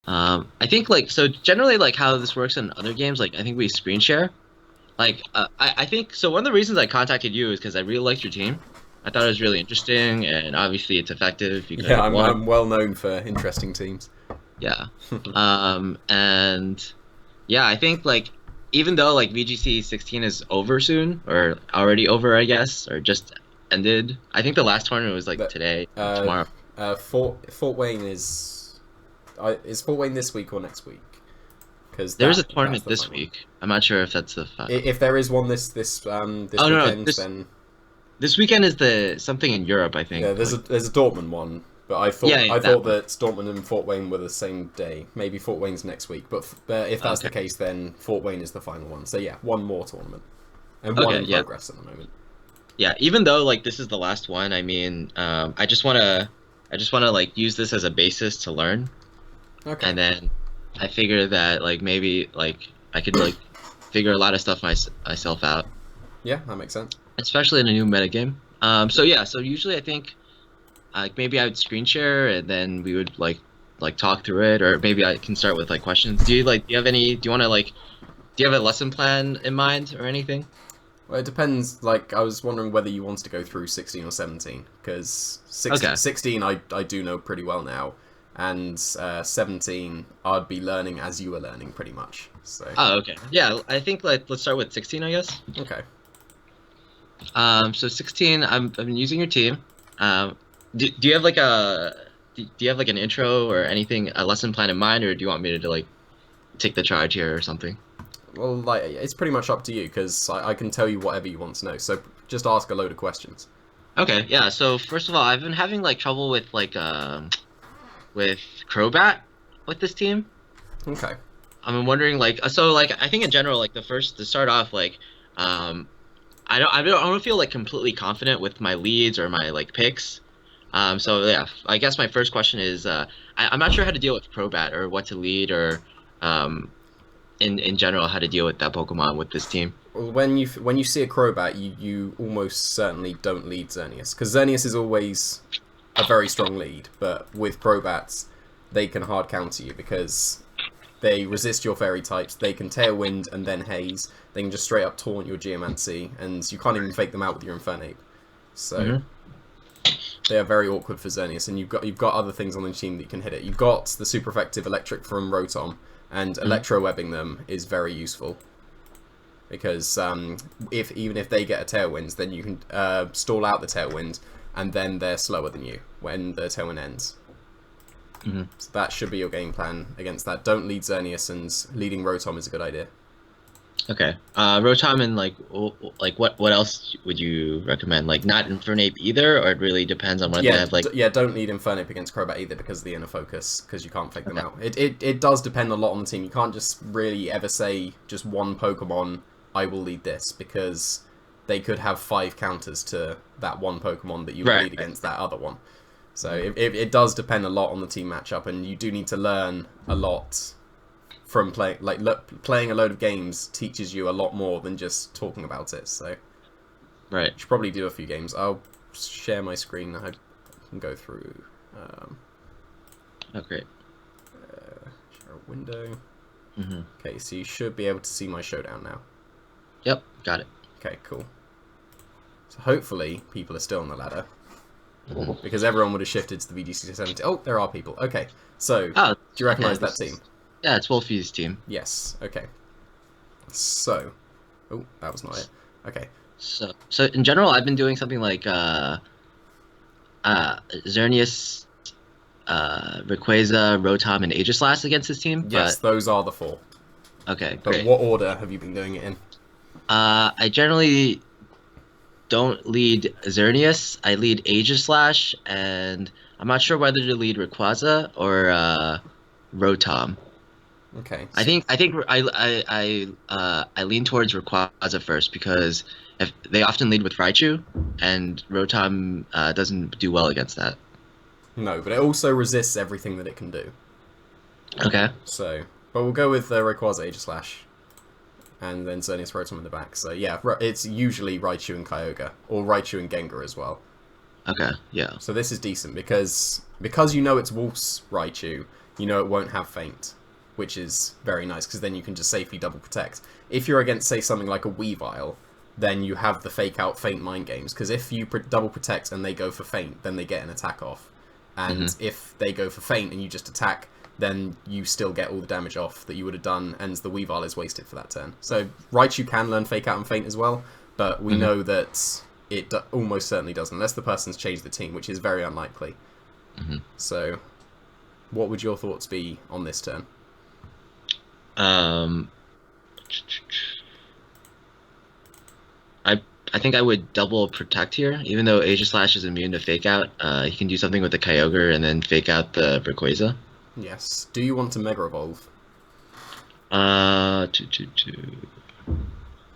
I think like so generally like how this works in other games, like I think we screen share. Like I think so one of the reasons I contacted you is because I really liked your team. I thought it was really interesting and obviously it's effective. You could Yeah, have won. I'm well known for interesting teams. Yeah. And yeah, I think like even though like VGC 16 is over soon or already over, I guess, or just ended. I think the last tournament was like But today or uh, tomorrow. Fort Wayne is Fort Wayne this week or next week? Because There was a that's tournament the this final one. week. I'm not sure if that's the final. If there is one this Oh no, weekend, this then this weekend is the something in Europe, I yeah, think. Like there's a Dortmund one. But yeah, yeah, I that thought one. that Dortmund and Fort Wayne were the same day. Maybe Fort Wayne's next week. But if that's the Okay. case, then Fort Wayne is the final one. So yeah, one more tournament and one Okay, in yeah. progress at the moment. Yeah, even though like this is the last one, I mean, I just wanna like use this as a basis to learn. Okay. And then I figure that like maybe like I could like figure a lot of stuff myself out, Yeah, that makes sense. especially in a new metagame. So yeah, so usually I think like maybe I would screen share and then we would like talk through it, or maybe I can start with like questions. Do you have any? Do you want to like do you have a lesson plan in mind or anything? Well, it depends. Like, I was wondering whether you wanted to go through 16 or 17, because Okay. 16 I do know pretty well now, and 17 I'd be learning as you were learning pretty much. So, Oh, okay. Yeah, I think like let's start with 16, I guess. okay. So 16, I've been using your team. Do you have like do you have like an intro or anything, a lesson plan in mind, or do you want me to like take the charge here or something? Well, like, it's pretty much up to you, because I can tell you whatever you want to know, so just ask a load of questions. Okay, yeah. So first of all, I've been having like trouble with Crobat with this team. Okay. I'm wondering like so like I think in general like the first to start off like um I don't feel like completely confident with my leads or my like picks. So yeah, I guess my first question is I'm not sure how to deal with Crobat or what to lead or um in general how to deal with that Pokemon with this team. Well, when you see a Crobat, you almost certainly don't lead Xerneas, because Xerneas is always a very strong lead, but with Crobats, they can hard counter you because they resist your fairy types. They can Tailwind and then Haze. They can just straight up taunt your Geomancy, and you can't even fake them out with your Infernape. So Hmm. they are very awkward for Xerneas, and you've got other things on the team that you can hit it. You've got the super effective Electric from Rotom, and Hmm. Electro Webbing them is very useful because if even if they get a Tailwind, then you can stall out the Tailwind, and then they're slower than you when the Tailwind ends. Hmm. So that should be your game plan against that. Don't lead Xerneas, and leading Rotom is a good idea. Okay. Rotom and like like what else would you recommend? Like not Infernape either, or it really depends on whether they Yeah, have like yeah. Don't lead Infernape against Crobat either because of the inner focus, because you can't fake them okay. out. It does depend a lot on the team. You can't just really ever say just one Pokemon, I will lead this, because they could have 5 counters to that one Pokemon that you would Right, lead right. against that other one. So Mhm. it does depend a lot on the team matchup, and you do need to learn a lot from playing a load of games teaches you a lot more than just talking about it. So you Right. should probably do a few games. I'll share my screen. I can go through. Um, Okay. share a window. Hmm. Okay, so you should be able to see my showdown now. Yep, got it. Okay, cool. So hopefully people are still on the ladder, because everyone would have shifted to the VGC 70. Oh, there are people. Okay, so do Oh, you okay. recognize that This team? is yeah, it's Wolfie's team. Yes. Okay. So, oh, that was not it. Okay. So in general, I've been doing something like Xerneas, Rayquaza, Rotom, and Aegislash against his team. Yes, But those are the 4. okay, But great. what order have you been doing it in? I generally don't lead Xerneas. I lead Aegislash, and I'm not sure whether to lead Rayquaza or Rotom. Okay. I lean towards Rayquaza first because if they often lead with Raichu, and Rotom doesn't do well against that. No, but it also resists everything that it can do. Okay. So, but we'll go with Rayquaza Aegislash, and then Xerneas Rotom in the back. So yeah, it's usually Raichu and Kyogre, or Raichu and Gengar as well. Okay. Yeah. So this is decent because you know it's Wolf's Raichu. you know it won't have Feint, which is very nice, because then you can just safely double protect. If you're against, say, something like a Weavile, then you have the fake out Feint mind games, because if you double protect and they go for Feint, then they get an attack off. And if they go for Feint and you just attack, then you still get all the damage off that you would have done, and the Weavile is wasted for that turn. So Raichu can learn fake out and Feint as well, but we know that it almost certainly doesn't, unless the person's changed the team, which is very unlikely. So what would your thoughts be on this turn? I think I would double protect here, even though Aegislash is immune to fake out. He can do something with the Kyogre and then fake out the Rayquaza. Yes. Do you want to Mega Evolve?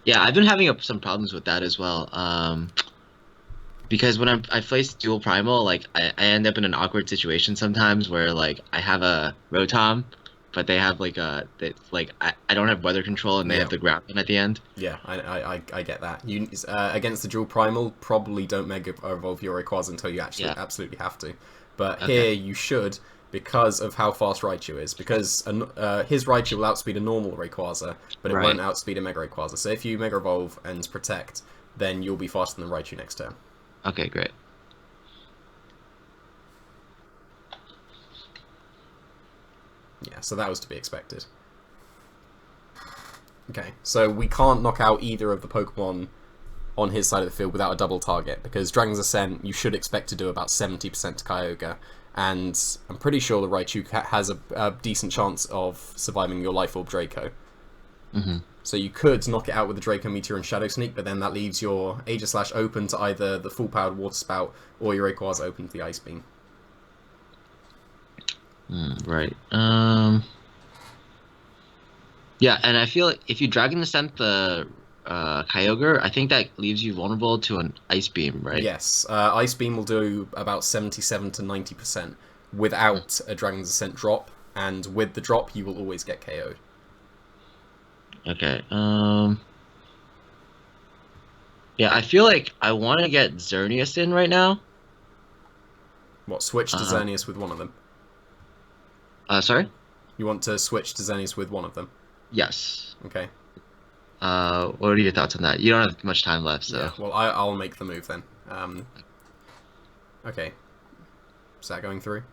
Yeah, I've been having some problems with that as well. Because when I face dual primal, like I end up in an awkward situation sometimes where like I have a Rotom, but they have like I don't have weather control and they have the Grappling at the end. Yeah, I get that. You against the dual primal, probably don't Mega Evolve your Rayquaza until you actually absolutely have to. But here you should, because of how fast Raichu is. Because his Raichu will outspeed a normal Rayquaza, but it won't outspeed a Mega Rayquaza. So if you Mega Evolve and Protect, then you'll be faster than Raichu next turn. Okay, great. Yeah, so that was to be expected. Okay, so we can't knock out either of the Pokemon on his side of the field without a double target, because Dragon's Ascent you should expect to do about 70% to Kyogre, and I'm pretty sure the Raichu has a decent chance of surviving your Life Orb Draco. So you could knock it out with the Draco Meteor and Shadow Sneak, but then that leaves your Aegislash open to either the full-powered Water Spout or your Rayquaza open to the Ice Beam. Right. Yeah, and I feel like if you Dragon Ascent the Kyogre, I think that leaves you vulnerable to an Ice Beam, right? Yes, Ice Beam will do about 77 to 90% without a Dragon's Ascent drop, and with the drop you will always get KO'd. Okay. Yeah, I feel like I want to get Xerneas in right now. What, switch to Xerneas with one of them? Sorry? You want to switch to Xerneas with one of them? Yes. Okay. What are your thoughts on that? You don't have much time left, so... Yeah, well, I'll make the move then. Okay. Is that going through?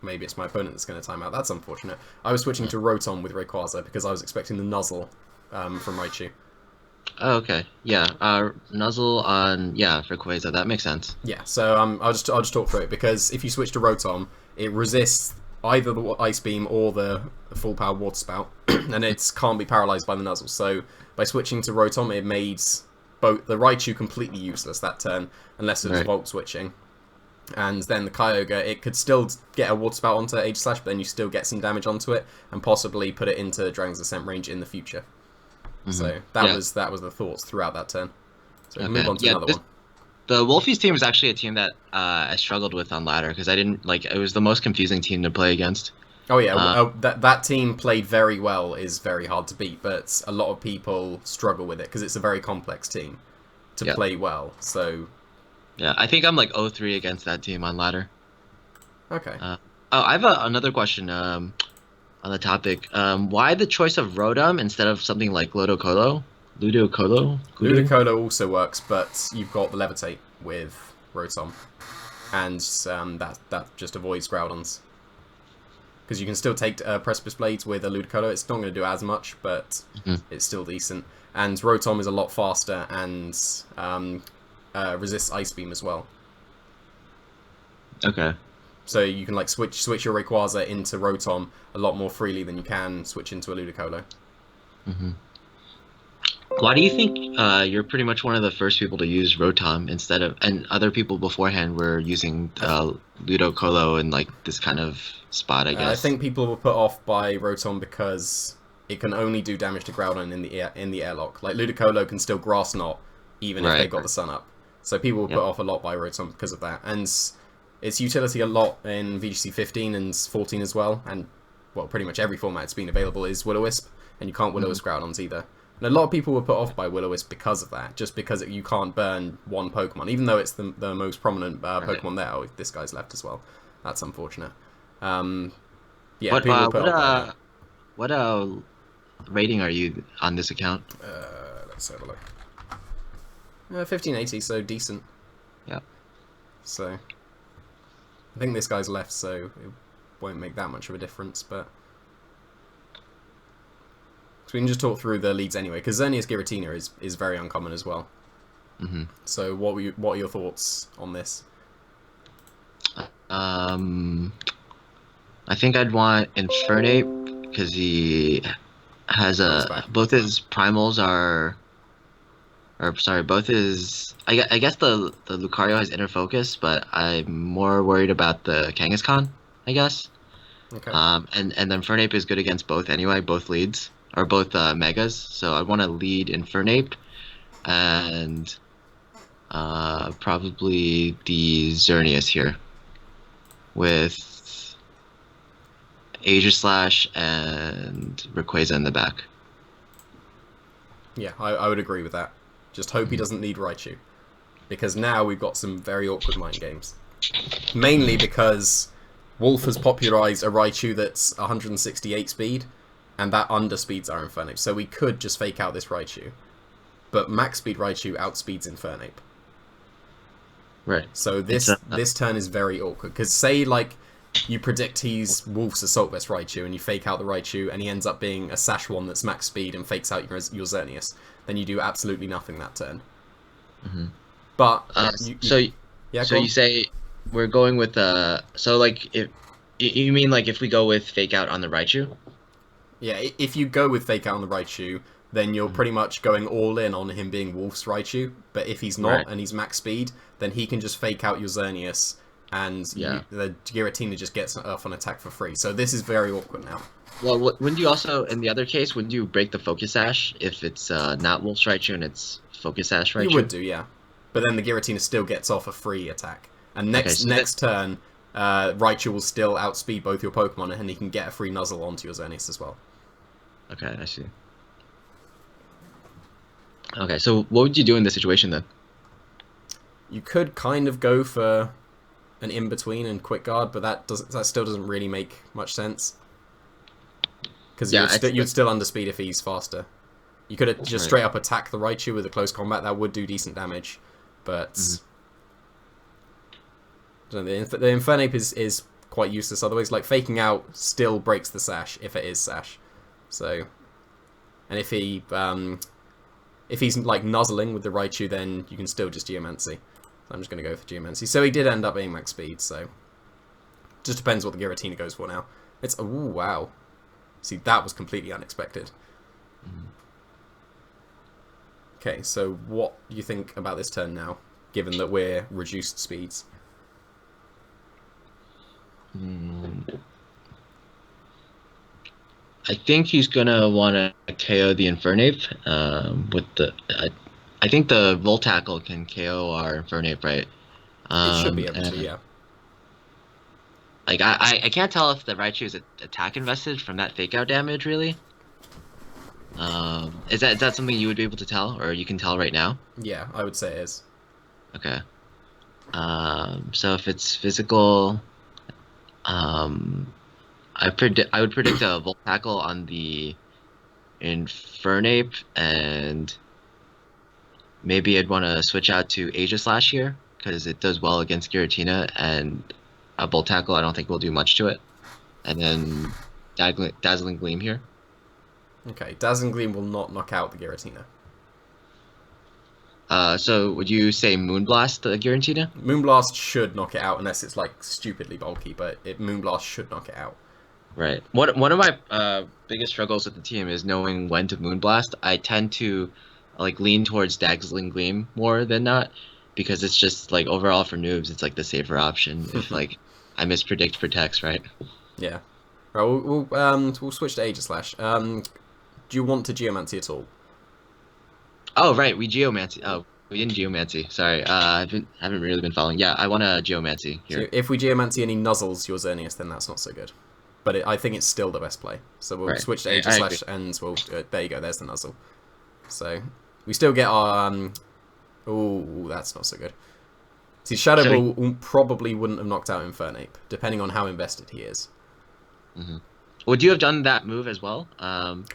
Maybe it's my opponent that's going to time out. That's unfortunate. I was switching to Rotom with Rayquaza because I was expecting the Nuzzle from Raichu. Oh, okay. Yeah, Nuzzle on... Yeah, Rayquaza. That makes sense. Yeah, so I'll just talk through it, because if you switch to Rotom, it resists either the Ice Beam or the full-power Water Spout, and it can't be paralyzed by the Nuzzle. So by switching to Rotom, it made both the Raichu completely useless that turn, unless it was Volt switching. And then the Kyogre, it could still get a Water Spout onto Aegislash, but then you still get some damage onto it, and possibly put it into Dragon's Ascent range in the future. So that was the thoughts throughout that turn. So we move on to another one. The Wolfies team is actually a team that I struggled with on ladder, because I didn't like it was the most confusing team to play against. Oh yeah, that team played very well, is very hard to beat, but a lot of people struggle with it because it's a very complex team to play well. So yeah, I think I'm like 0-3 against that team on ladder. Okay. I have another question on the topic. Why the choice of Rotom instead of something like Ludicolo? Ludicolo also works, but you've got the Levitate with Rotom, and that just avoids Groudons. Because you can still take Precipice Blades with a Ludicolo. It's not going to do as much, but it's still decent. And Rotom is a lot faster and resists Ice Beam as well. Okay. So you can like switch your Rayquaza into Rotom a lot more freely than you can switch into a Ludicolo. Why do you think you're pretty much one of the first people to use Rotom instead of, and other people beforehand were using Ludicolo in like this kind of spot, I guess? I think people were put off by Rotom because it can only do damage to Groudon in the airlock. Like Ludicolo can still Grass Knot even if they've got the sun up. So people were put off a lot by Rotom because of that. And its utility a lot in VGC 15 and 14 as well, and well, pretty much every format it's been available is Will-O-Wisp, and you can't Will-O-Wisp Groudons either. And a lot of people were put off by Will-O-Wisp because of that, just because you can't burn one Pokemon, even though it's the most prominent Pokemon there. Oh, this guy's left as well. That's unfortunate. Yeah, What people will uh put what up there, yeah. uh what rating are you on this account? Let's have a look. 1580, so decent. Yeah. So I think this guy's left, so it won't make that much of a difference. But so we can just talk through the leads anyway, because Xerneas Giratina is very uncommon as well. hmm So what are your thoughts on this? Um, I think I'd want Infernape because he has Oh, he's a back. both his primals are, or sorry, both his. I guess the Lucario has inner focus, but I'm more worried about the Kangaskhan, I guess. Okay. And then Infernape is good against both anyway, both leads or both megas. So I want to lead Infernape and probably the Xerneas here with Aegislash and Rayquaza in the back. Yeah, I would agree with that. Just hope he Mhm. doesn't lead Raichu, because now we've got some very awkward mind games. Mainly because Wolf has popularized a Raichu that's 168 speed, and that underspeeds our Infernape. So we could just fake out this Raichu, but max speed Raichu outspeeds Infernape. Right. So It's this turn is very awkward, because say like you predict he's Wolf's Assault Vest Raichu and you fake out the Raichu and he ends up being a Sash one that's max speed and fakes out your Xerneas, then you do absolutely nothing that turn. mhm. But uh, you so yeah, so go you on. say we're going with so like if you mean like if we go with fake out on the Raichu? Yeah, if you go with fake out on the Raichu, then you're Mhm. pretty much going all in on him being Wolf's Raichu. But if he's Right. not and he's max speed, then he can just fake out your Xerneas, and Yeah. the Giratina just gets off on attack for free. So this is very awkward now. Well, wouldn't you also, in the other case, wouldn't you break the Focus Sash if it's not Wolf's Raichu and it's Focus Sash You would Raichu? do, yeah. But then the Giratina still gets off a free attack. And Okay, so that next turn, Raichu will still outspeed both your Pokemon, and he can get a free Nuzzle onto your Xerneas as well. okay, I see. Okay, so what would you do in this situation then? You could kind of go for an in-between and Quick Guard, but that still doesn't really make much sense. Because Yeah, you'd still underspeed if he's faster. You could just right. straight up attack the Raichu with a close combat. That would do decent damage, but Mhm. the Infernape is quite useless otherwise. Like faking out still breaks the Sash if it is Sash. So, and if he's like nuzzling with the Raichu, then you can still just Geomancy. So I'm just going to go for Geomancy. So he did end up being max speed. So just depends what the Giratina goes for now. It's ooh wow. See, that was completely unexpected. Okay, so what do you think about this turn now, given that we're reduced speeds? Mm, I think he's gonna want to KO the Infernape. With I think the Volt Tackle can KO our Infernape, right? It should be able to, And yeah. like I can't tell if the Raichu is attack invested from that fake out damage, really. Is that something you would be able to tell, or you can tell right now? Yeah, I would say it is. Okay. So if it's physical, I would predict a Volt Tackle on the Infernape, and maybe I'd want to switch out to Aegislash here because it does well against Giratina, and a Volt Tackle I don't think will do much to it. And then Dazzling Gleam here. Okay, Dazzling Gleam will not knock out the Giratina. So would you say Moonblast the Giratina? Moonblast should knock it out unless it's like stupidly bulky, but Moonblast should knock it out. Right. One of my biggest struggles with the team is knowing when to Moonblast. I tend to like lean towards Dazzling Gleam more than not because it's just like overall for noobs, it's like the safer option if like I mispredict Protects, right? Yeah. Right, we'll switch to Aegislash. Do you want to Geomancy at all? Oh, right, we Geomancy. Oh, we didn't Geomancy. Sorry. Haven't really been following. Yeah, I want to Geomancy So here. if we Geomancy and he nuzzles your Xerneas, then that's not so good. But I think it's still the best play. So we'll Right. switch to I agree. Aegislash and we'll... there you go, there's the nuzzle. So we still get our... oh, that's not so good. See, Shadow So Ball probably wouldn't have knocked out Infernape, depending on how invested he is. Hmm. Would you have done that move as well?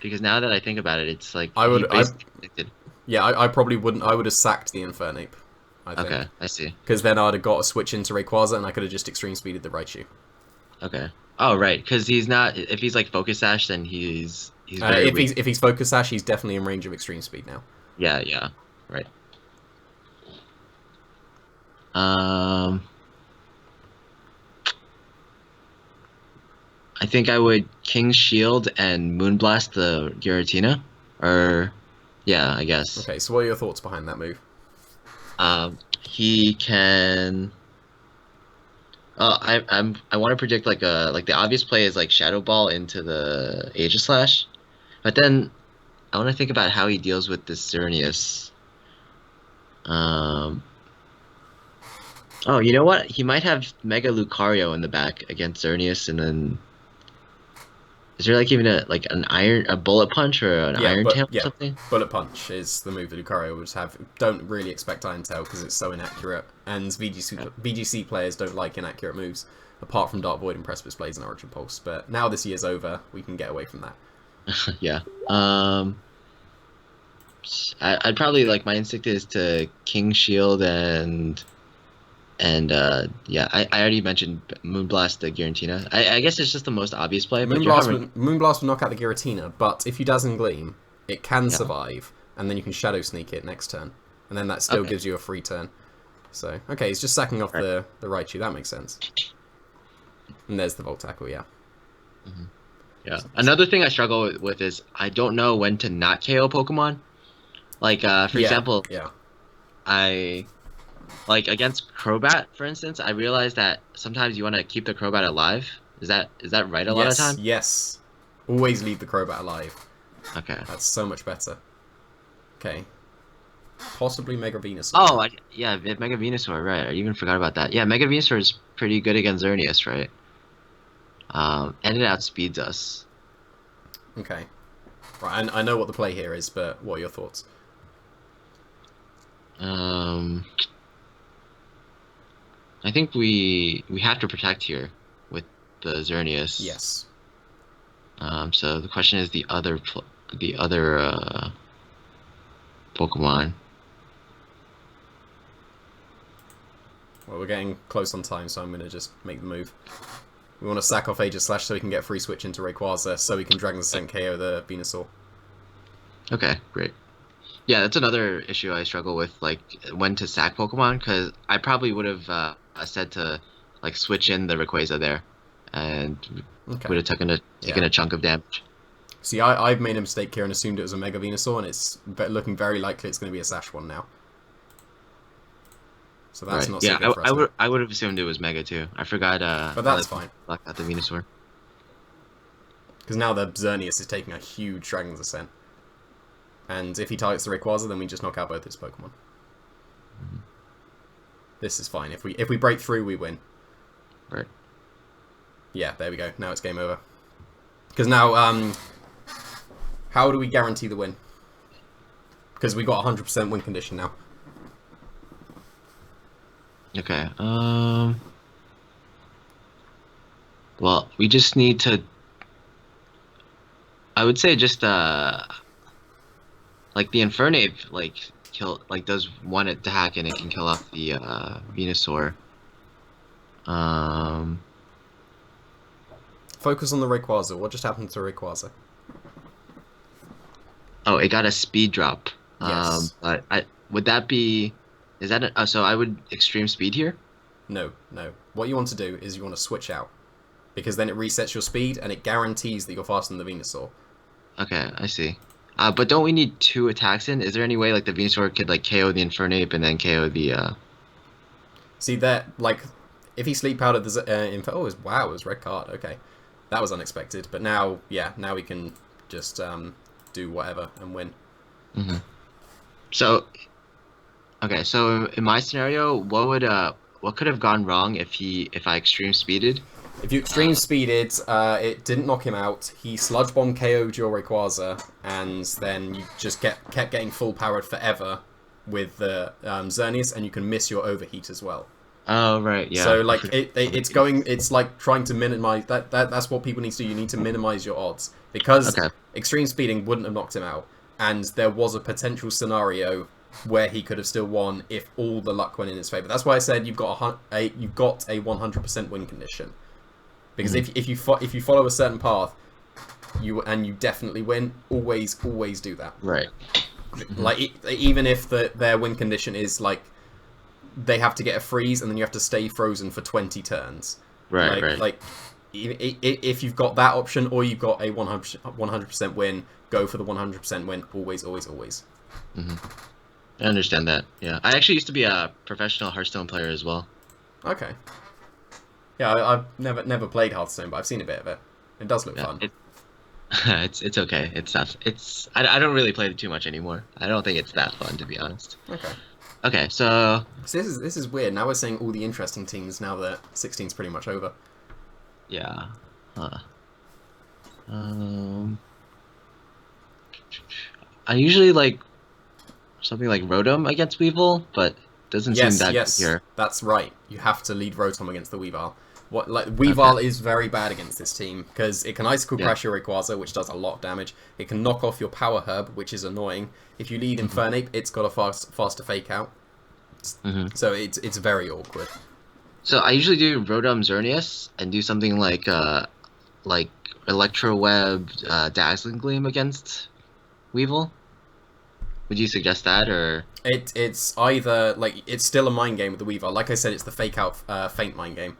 Because now that I think about it, it's like I he would. basically predicted. Yeah, I probably wouldn't. I would have sacked the Infernape, I think, Okay, I see. because then I'd have got a switch into Rayquaza, and I could have just extreme speeded the Raichu. Okay. Oh, right, because he's not. If he's like Focus Sash, then he's very If weak. he's Focus Sash, he's definitely in range of extreme speed now. Yeah, yeah, right. Um, I think I would King Shield and Moonblast the Giratina, or yeah, I guess. Okay, so what are your thoughts behind that move? He can. I want to predict like the obvious play is like Shadow Ball into the Aegislash, but then I want to think about how he deals with this Xerneas. Um. Oh, you know what? He might have Mega Lucario in the back against Xerneas, and then is there like even a bullet punch or an Iron Tail or Yeah, something? Bullet Punch is the move that Lucario would have. Don't really expect Iron Tail because it's so inaccurate, and VGC players don't like inaccurate moves, apart from Dark Void and Precipice Blaze and Origin Pulse. But now this year's over, we can get away from that. Yeah. I'd probably like my instinct is to King Shield and yeah, I already mentioned Moonblast the Giratina. I guess it's just the most obvious play, but you're having Moonblast would knock out the Giratina, but if you Dazzling Gleam, it can yeah. survive, and then you can Shadow Sneak it next turn, and then that still Okay. gives you a free turn. So, okay, he's just sacking off Right. the Raichu, that makes sense. And there's the Volt Tackle, yeah. Yeah. Another thing I struggle with is I don't know when to not KO Pokemon. Like for example, yeah. I like against Crobat, for instance, I realized that sometimes you want to keep the Crobat alive. Is that right a lot of time? Yes. Always leave the Crobat alive. Okay. That's so much better. Okay. Possibly Mega Venusaur. Oh, yeah, Mega Venusaur, right. I even forgot about that. Yeah, Mega Venusaur is pretty good against Xerneas, right? And it outspeeds us. Okay. Right, I know what the play here is, but what are your thoughts? I think we have to protect here with the Xerneas. Yes. So the question is the other Pokemon. Well, we're getting close on time, so I'm going to just make the move. We want to sack off Aegislash so we can get free switch into Rayquaza, so we can Dragon Descent KO the Venusaur. Okay, great. Yeah, that's another issue I struggle with, like when to sack Pokemon, because I probably would have said to like switch in the Rayquaza there, and Okay. would have taken a chunk of damage. See, I've made a mistake here and assumed it was a Mega Venusaur, and it's looking very likely it's going to be a Sash one now. So that's Right. not so Yeah, good for us. I would have assumed it was Mega too. I forgot. But that's fine. Locked out the Venusaur. Because now the Xerneas is taking a huge Dragon's Ascent. And if he targets the Rayquaza, then we just knock out both his Pokemon. This is fine. If we break through, we win. Right. Yeah, there we go. Now it's game over. Because now, how do we guarantee the win? Because we got 100% win condition now. Okay. Well, we just need to. I would say just like the Infernape does one attack and it can kill off the Venusaur. Focus on the Rayquaza. What just happened to Rayquaza? Oh, it got a speed drop. Yes. But would that be? Is that so? I would extreme speed here. No. What you want to do is you want to switch out. Because then it resets your speed and it guarantees that you're faster than the Venusaur. Okay, I see. But don't we need two attacks in? Is there any way like the Venusaur could like KO the Infernape and then KO the? See that, like, if he sleep powdered the wow, it was red card. Okay, that was unexpected. But now, yeah, now we can just do whatever and win. Mm-hmm. So, okay, so in my scenario, what could have gone wrong if I extreme speeded? If you extreme speeded, it didn't knock him out. He sludge bomb KO'd your Rayquaza, and then you just kept getting full powered forever with the Xerneas, and you can miss your overheat as well. Oh, right, yeah. So I like forgot. it's like trying to minimize that's what people need to do. You need to minimize your odds because Okay. extreme speeding wouldn't have knocked him out, and there was a potential scenario where he could have still won if all the luck went in his favor. That's why I said you've got you've got a 100% win condition, because Hmm. if you follow a certain path, you definitely win. Always do that. Right. Hmm. Like even if their win condition is like they have to get a freeze and then you have to stay frozen for 20 turns. Right, Like right. like if you've got that option or you've got a 100% win, go for the 100% win. Always. Hmm. I understand that. Yeah. I actually used to be a professional Hearthstone player as well. Okay. Yeah, I've never played Hearthstone, but I've seen a bit of it. It does look Yeah. fun. It's okay. It's not. I don't really play it too much anymore. I don't think it's that fun, to be honest. Okay. Okay, so So this is weird. Now we're seeing all the interesting teams now that 16's pretty much over. yeah. Huh. Um, I usually like something like Rotom against Weevil, but doesn't seem that good Yes, here. that's right. You have to lead Rotom against the Weavile. Okay. Weavile is very bad against this team because it can Icicle Yeah. Crash your Rayquaza, which does a lot of damage. It can knock off your Power Herb, which is annoying. If you lead Hmm. Infernape, it's got a faster Fake Out, Hmm. so it's very awkward. So I usually do Rotom Xerneas and do something like Electro Web, Dazzling Gleam against Weevil. Would you suggest that or? It's either like it's still a mind game with the Weavile. Like I said, it's the Fake Out Faint mind game.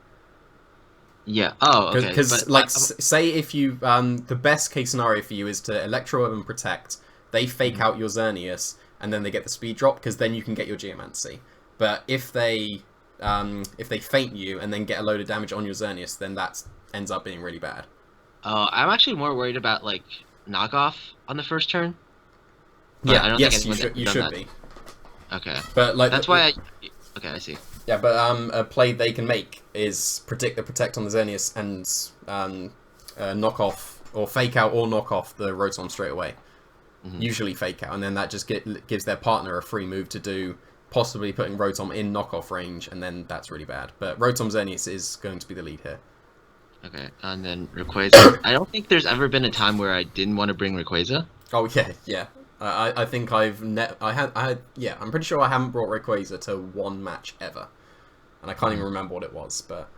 Yeah. Oh, okay. Because like say if you the best case scenario for you is to Electro Web and Protect, they fake Mhm. out your Xerneas and then they get the speed drop because then you can get your Geomancy. But if they feint you and then get a load of damage on your Xerneas, then that ends up being really bad. I'm actually more worried about like knockoff on the first turn, but Yeah, I don't think yes, anyone's ever you done should that. be. Okay. But like That's why I. Okay, I see. yeah, but a play they can make is predict the Protect on the Xerneas and knock off or fake out or knock off the Rotom straight away. Hmm. Usually fake out, and then that just gives their partner a free move to do, possibly putting Rotom in knockoff range, and then that's really bad. But Rotom Xerneas is going to be the lead here. Okay, and then Rayquaza. I don't think there's ever been a time where I didn't want to bring Rayquaza. Oh yeah. I think yeah. I'm pretty sure I haven't brought Rayquaza to one match ever, and I can't even remember what it was. But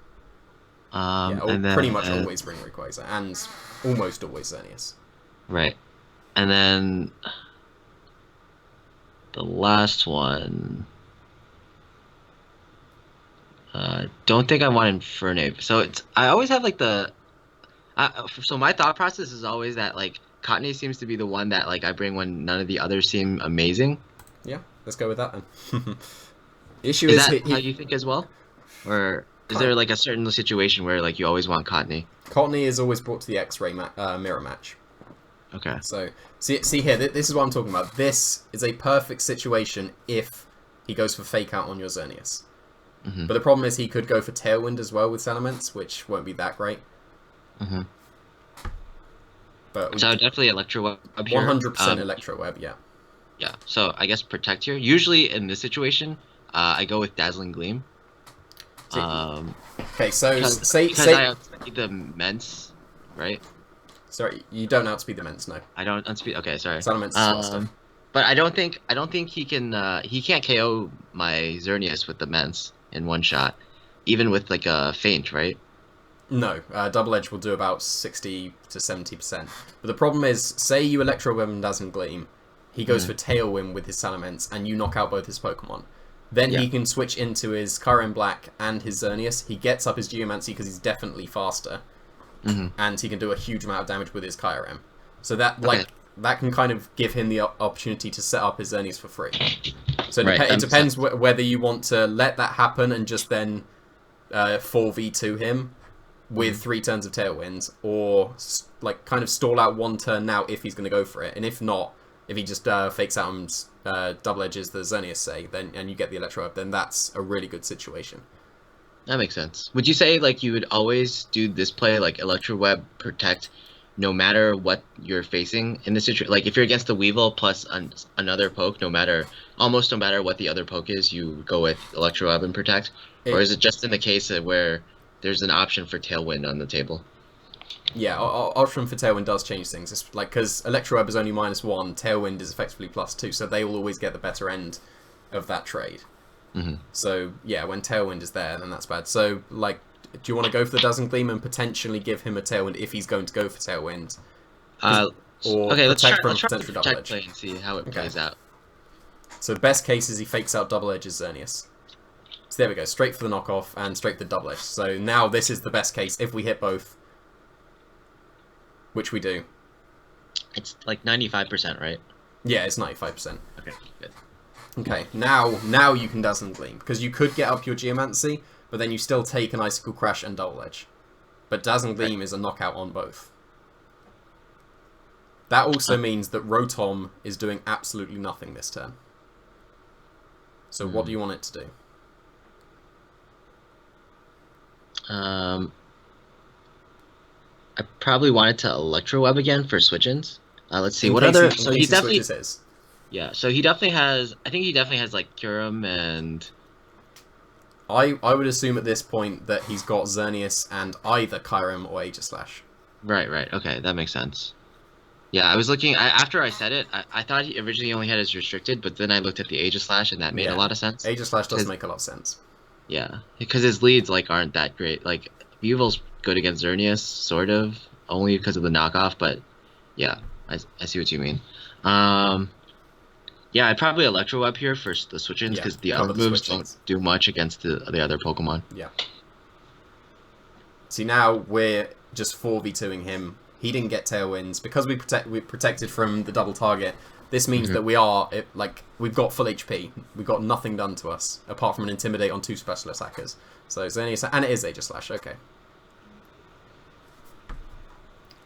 yeah, And pretty then much always bring Rayquaza, and almost always Xerneas. right, and then the last one. Don't think I want Infernape. So it's I always have like so my thought process is always that like Cottonee seems to be the one that like I bring when none of the others seem amazing. Yeah, let's go with that then. The issue Is is that how you think as well, or is kind there like a certain situation where like you always want Cottonee? Courtney is always brought to the X-ray mirror match. Okay. So see here, this is what I'm talking about. This is a perfect situation if he goes for fake out on your Xerneas. Hmm. But the problem is he could go for Tailwind as well with Salamence, which won't be that great. Hmm. But So definitely Electro Web here. 100% Electro Web, yeah. Yeah. So I guess Protect here. Usually in this situation, I go with Dazzling Gleam. Um, Okay, so because say I outspeed the Mence, right? sorry, you don't outspeed the Ments, no. I don't unspeed. Okay, sorry. Salamence is faster. But I don't think he can't KO my Xerneas with the Mence in one shot, even with like a feint, right? No, Double Edge will do about 60 to 70%. But the problem is, say you Electro Web and Dazzling Gleam, he goes for Tailwind with his Salamence, and you knock out both his Pokemon. Then Yeah. he can switch into his Kyurem Black and his Xerneas. He gets up his Geomancy because he's definitely faster, Hmm. and he can do a huge amount of damage with his Kyurem. So that Okay. that can kind of give him the opportunity to set up his Xerneas for free. So Right, that it makes depends sense. whether you want to let that happen and just then 4v2 him with 3 turns of Tailwinds, or like kind of stall out 1 turn now if he's going to go for it, and if not, if he just fakes out and double edges the Xerneas, say, then and you get the Electro up, then that's a really good situation. That makes sense. Would you say like you would always do this play like Electro Web Protect no matter what you're facing in the situation. Like if you're against the Weevil plus another poke, almost no matter what the other poke is, you go with Electro Web and Protect? Or It is it just in the case of where there's an option for Tailwind on the table? Yeah, option for Tailwind does change things. It's like because Electro Web is only -1, Tailwind is effectively +2, so they will always get the better end of that trade. Mm-hmm. So yeah, when Tailwind is there, then that's bad. So like, do you want to go for the Dazzling Gleam and potentially give him a Tailwind if he's going to go for Tailwind, Uh, or okay, protect from let's try the potential double Protect edge? play and see how it Okay. plays out. So the best case is he fakes out double edges Xerneas. So there we go, straight for the knockoff and straight for the double edge. So now this is the best case if we hit both, which we do. It's like 95%, right? Yeah, it's 95%. Okay, good. Okay, now you can Dazzling Gleam, because you could get up your Geomancy, but then you still take an Icicle Crash and Double Edge. But Dazzling Gleam is a knockout on both. That also means that Rotom is doing absolutely nothing this turn. So what do you want it to do? I probably wanted to Electro Web again for switch-ins. Let's see In what case other. he- in So case he he definitely, switches his. yeah. So he definitely has. I think he definitely has like Kyurem and. I would assume at this point that he's got Xerneas and either Kyurem or Aegislash. Right. Okay, that makes sense. Yeah, I was looking. After I said it, I thought he originally only had his restricted, but then I looked at the Aegislash, and that made a lot of sense. Aegislash does His- make a lot of sense. Yeah, because his leads like aren't that great. Like Weevil's good against Xerneas, sort of, only because of the knockoff. But yeah, I see what you mean. Yeah, I'd probably Electro Web here for the switch-ins Yeah, because the cover other the moves switch-ins. don't do much against the other Pokemon. Yeah. See, now we're just 4v2ing him. He didn't get Tailwinds. Because we protected from the double target, this means that we are, we've got full HP. We've got nothing done to us, apart from an Intimidate on 2 special attackers. So Xerneas, and it is Aegislash, okay.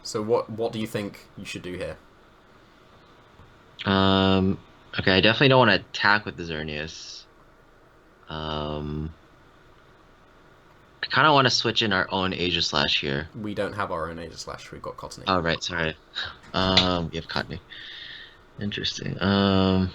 So what do you think you should do here? Okay, I definitely don't want to attack with the Xerneas. I kind of want to switch in our own Aegislash here. We don't have our own Aegislash, we've got Cottony. Oh, right, sorry. We have Cottony. Interesting. I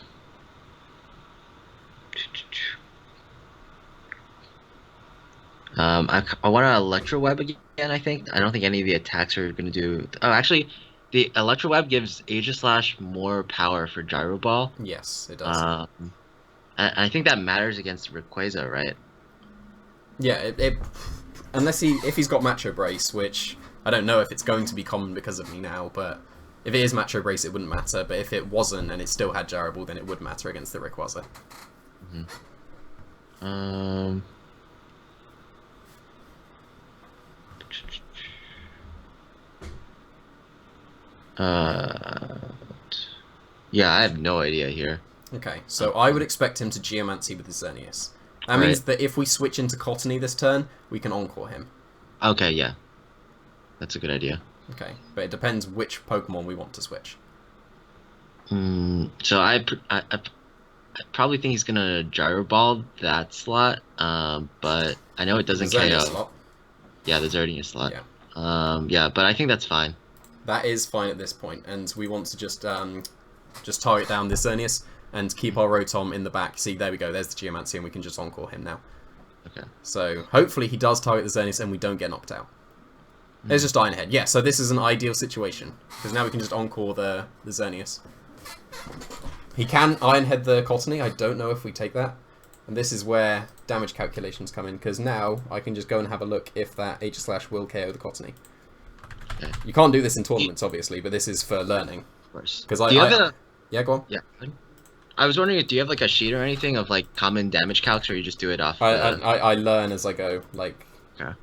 want to Electro Web again, I think. I don't think any of the attacks are going to do... Oh, actually, the Electro Web gives Aegislash more power for Gyro Ball. Yes, it does. I think that matters against Rayquaza, right? Yeah, if he's got Macho Brace, which I don't know if it's going to be common because of me now, but if it is Macho Brace, it wouldn't matter. But if it wasn't and it still had Gyro Ball, then it would matter against the Rayquaza. Yeah, I have no idea here. Okay, so I would expect him to Geomancy with his Xerneas. That means that if we switch into Cottony this turn, we can Encore him. Okay, yeah. That's a good idea. Okay, but it depends which Pokemon we want to switch. So I probably think he's gonna Gyro Ball that slot, but I know it doesn't The Xerneas KO. slot. Yeah, the Xerneas slot. Yeah. Yeah, but I think that's fine. That is fine at this point, and we want to just target down this Xerneas and keep our Rotom in the back. See, there we go, there's the Geomancy, and we can just Encore him now. Okay. So, hopefully he does target the Xerneas and we don't get knocked out. There's just Iron Head. Yeah, so this is an ideal situation, because now we can just Encore the Xerneas. He can Iron Head the Cottony, I don't know if we take that. And this is where damage calculations come in, because now I can just go and have a look if that Aegislash will KO the Cottony. Okay. You can't do this in tournaments, obviously, but this is for learning. Of course. Because yeah, go on. Yeah. I was wondering, do you have like a sheet or anything of like common damage calcs, or you just do it off? I learn as I go. Like, Okay.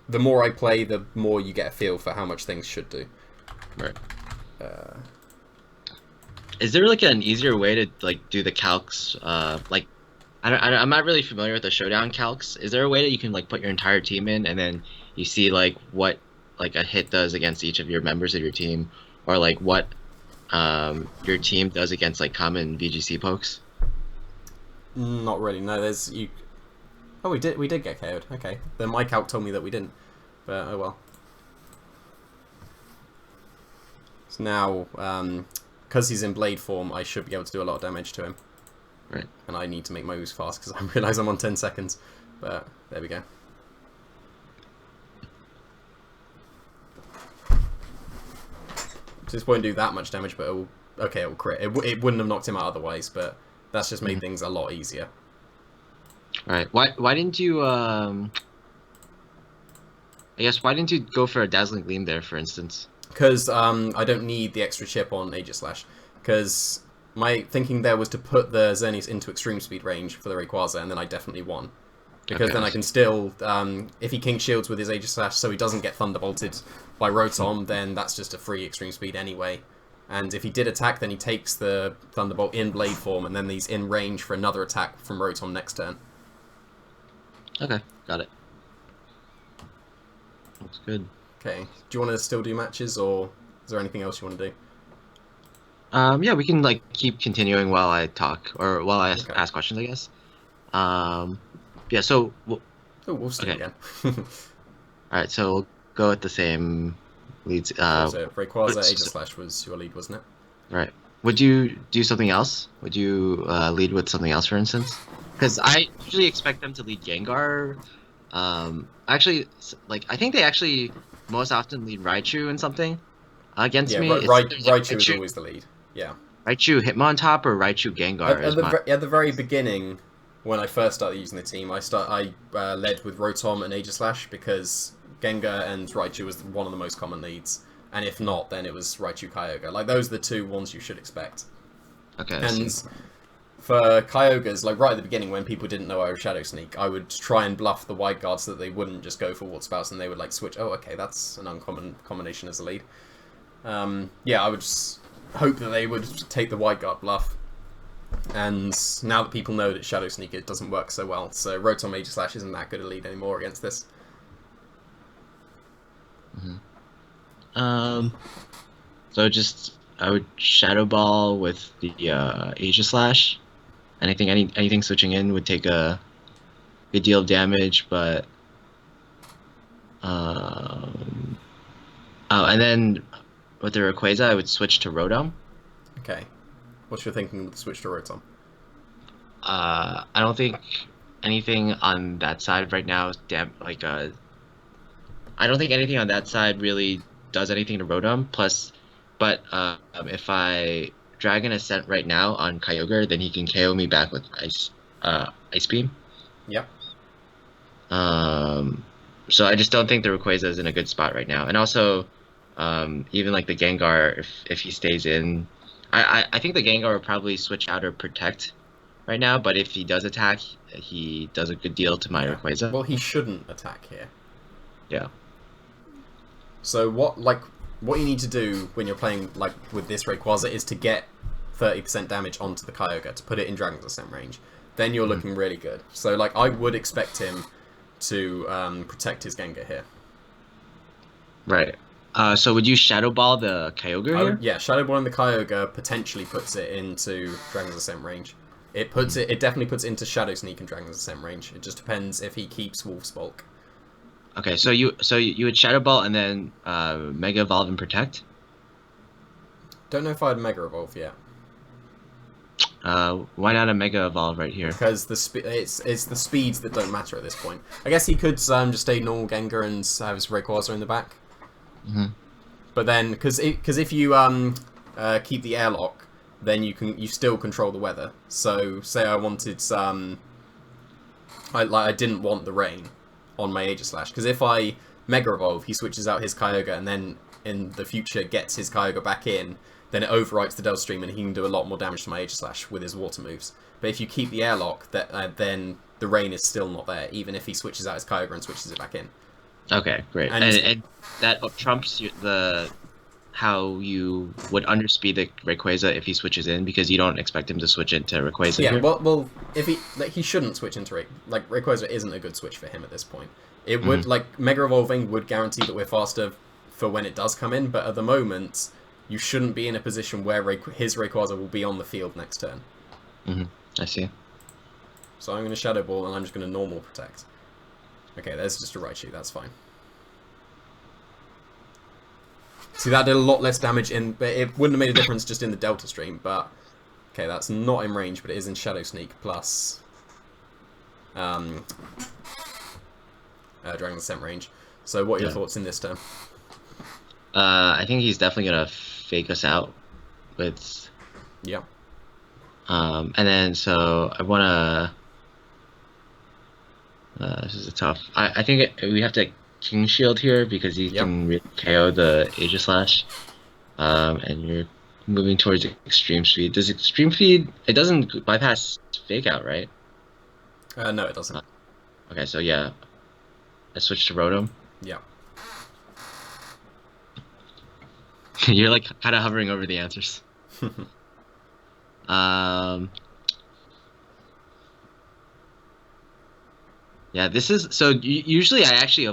the more I play, the more you get a feel for how much things should do. Right. Is there like an easier way to like do the calcs? Like, I'm not really familiar with the showdown calcs. Is there a way that you can like put your entire team in, and then you see like what like a hit does against each of your members of your team, or like what your team does against like common VGC pokes? Not really. No, there's you. Oh, we did get KO'd. Okay, then my calc told me that we didn't, but oh well. So now, because he's in blade form, I should be able to do a lot of damage to him. Right. And I need to make my moves fast because I realise I'm on 10 seconds. But there we go. So this won't do that much damage, but it will crit. It wouldn't have knocked him out otherwise, but that's just made things a lot easier. Right. Why didn't you I guess why didn't you go for a dazzling gleam there, for instance? Because I don't need the extra chip on Aegis Slash. Because my thinking there was to put the Xerneas into extreme speed range for the Rayquaza, and then I definitely won. Because then I can still, if he King Shields with his Aegis Slash so he doesn't get Thunderbolted by Rotom, then that's just a free extreme speed anyway. And if he did attack, then he takes the Thunderbolt in Blade form, and then he's in range for another attack from Rotom next turn. Okay, got it. Looks good. Okay, do you want to still do matches, or is there anything else you want to do? Yeah, we can like keep continuing while I talk or while I ask Okay. questions, I guess. Yeah. So, Oh, we'll still okay. again. All right. So we'll go with the same leads. So Rayquaza, s- Aegis Slash was your lead, wasn't it? right. Would you do something else? Would you lead with something else, for instance? Because I usually expect them to lead Gengar. Actually, like I think they actually most often lead Raichu in something against Yeah, me. There's like Raichu is always the lead. Yeah. Raichu Hitmontop or Raichu Gengar is my. At the very beginning, when I first started using the team, I led with Rotom and Aegis Slash because Gengar and Raichu was one of the most common leads, and if not, then it was Raichu Kyogre. Like those are the two ones you should expect. Okay. I And see. for Kyogres, like right at the beginning when people didn't know I was Shadow Sneak, I would try and bluff the Wide Guard so that they wouldn't just go for Water Spouts and they would like switch. Oh, okay, that's an uncommon combination as a lead. Yeah, I would just hope that they would take the Wide Guard bluff. And now that people know that Shadow Sneak, it doesn't work so well. So Rotom Aegis Slash isn't that good a lead anymore against this. So just I would Shadow Ball with the Aegis Slash. Anything switching in would take a good deal of damage, but oh, and then with the Rayquaza, I would switch to Rotom. Okay. What's your thinking with the switch to Rotom? I don't think anything on that side right now is I don't think anything on that side really does anything to Rotom. Plus, but if I Dragon Ascent right now on Kyogre, then he can KO me back with Ice Beam. Yep. So I just don't think the Rayquaza is in a good spot right now. And also, even like the Gengar, if he stays in, I think the Gengar will probably switch out or protect right now. But if he does attack, he does a good deal to my Rayquaza. Well, he shouldn't attack here. Yeah. So what you need to do when you're playing like with this Rayquaza is to get 30% damage onto the Kyogre to put it in Dragon's Ascent range. Then you're looking really good. So like I would expect him to protect his Gengar here. Right. So would you Shadow Ball the Kyogre here? Yeah, Shadow Ball in the Kyogre potentially puts it into Dragon's Ascent range. It definitely puts it into Shadow Sneak and Dragon's Ascent range. It just depends if he keeps Wolf's Bulk. Okay, so you would Shadow Ball and then Mega Evolve and Protect? Don't know if I'd Mega Evolve yet. Why not a Mega Evolve right here? Because it's the speeds that don't matter at this point. I guess he could just stay normal Gengar and have his Rayquaza in the back. But then, because if you keep the airlock, then you still control the weather. So say I wanted I didn't want the rain on my Aegis Slash, because if I Mega Evolve, he switches out his Kyogre and then in the future gets his Kyogre back in, then it overwrites the Delta Stream and he can do a lot more damage to my Aegis Slash with his water moves. But if you keep the airlock, then the rain is still not there, even if he switches out his Kyogre and switches it back in. Okay, great. And that trumps how you would underspeed the Rayquaza if he switches in, because you don't expect him to switch into Rayquaza. Yeah, here. well, if he shouldn't switch into Rayquaza isn't a good switch for him at this point. It would Mega Evolving would guarantee that we're faster for when it does come in, but at the moment you shouldn't be in a position where his Rayquaza will be on the field next turn. I see. So I'm going to Shadow Ball and I'm just going to Normal Protect. Okay, there's just a Raichu, that's fine. See, that did a lot less damage but it wouldn't have made a difference just in the Delta Stream, but... Okay, that's not in range, but it is in Shadow Sneak, plus... Dragon Ascent range. So what are your thoughts in this turn? I think he's definitely gonna fake us out with... Yeah. And then, so, I wanna... this is a tough... I think we have to King Shield here, because he can really KO the Aegis Slash. And you're moving towards Extreme Speed. Does Extreme Speed... It doesn't bypass Fake Out, right? No, it doesn't. Okay, so yeah. I switched to Rotom. Yeah. You're like kind of hovering over the answers. Yeah, this is so. Usually, I actually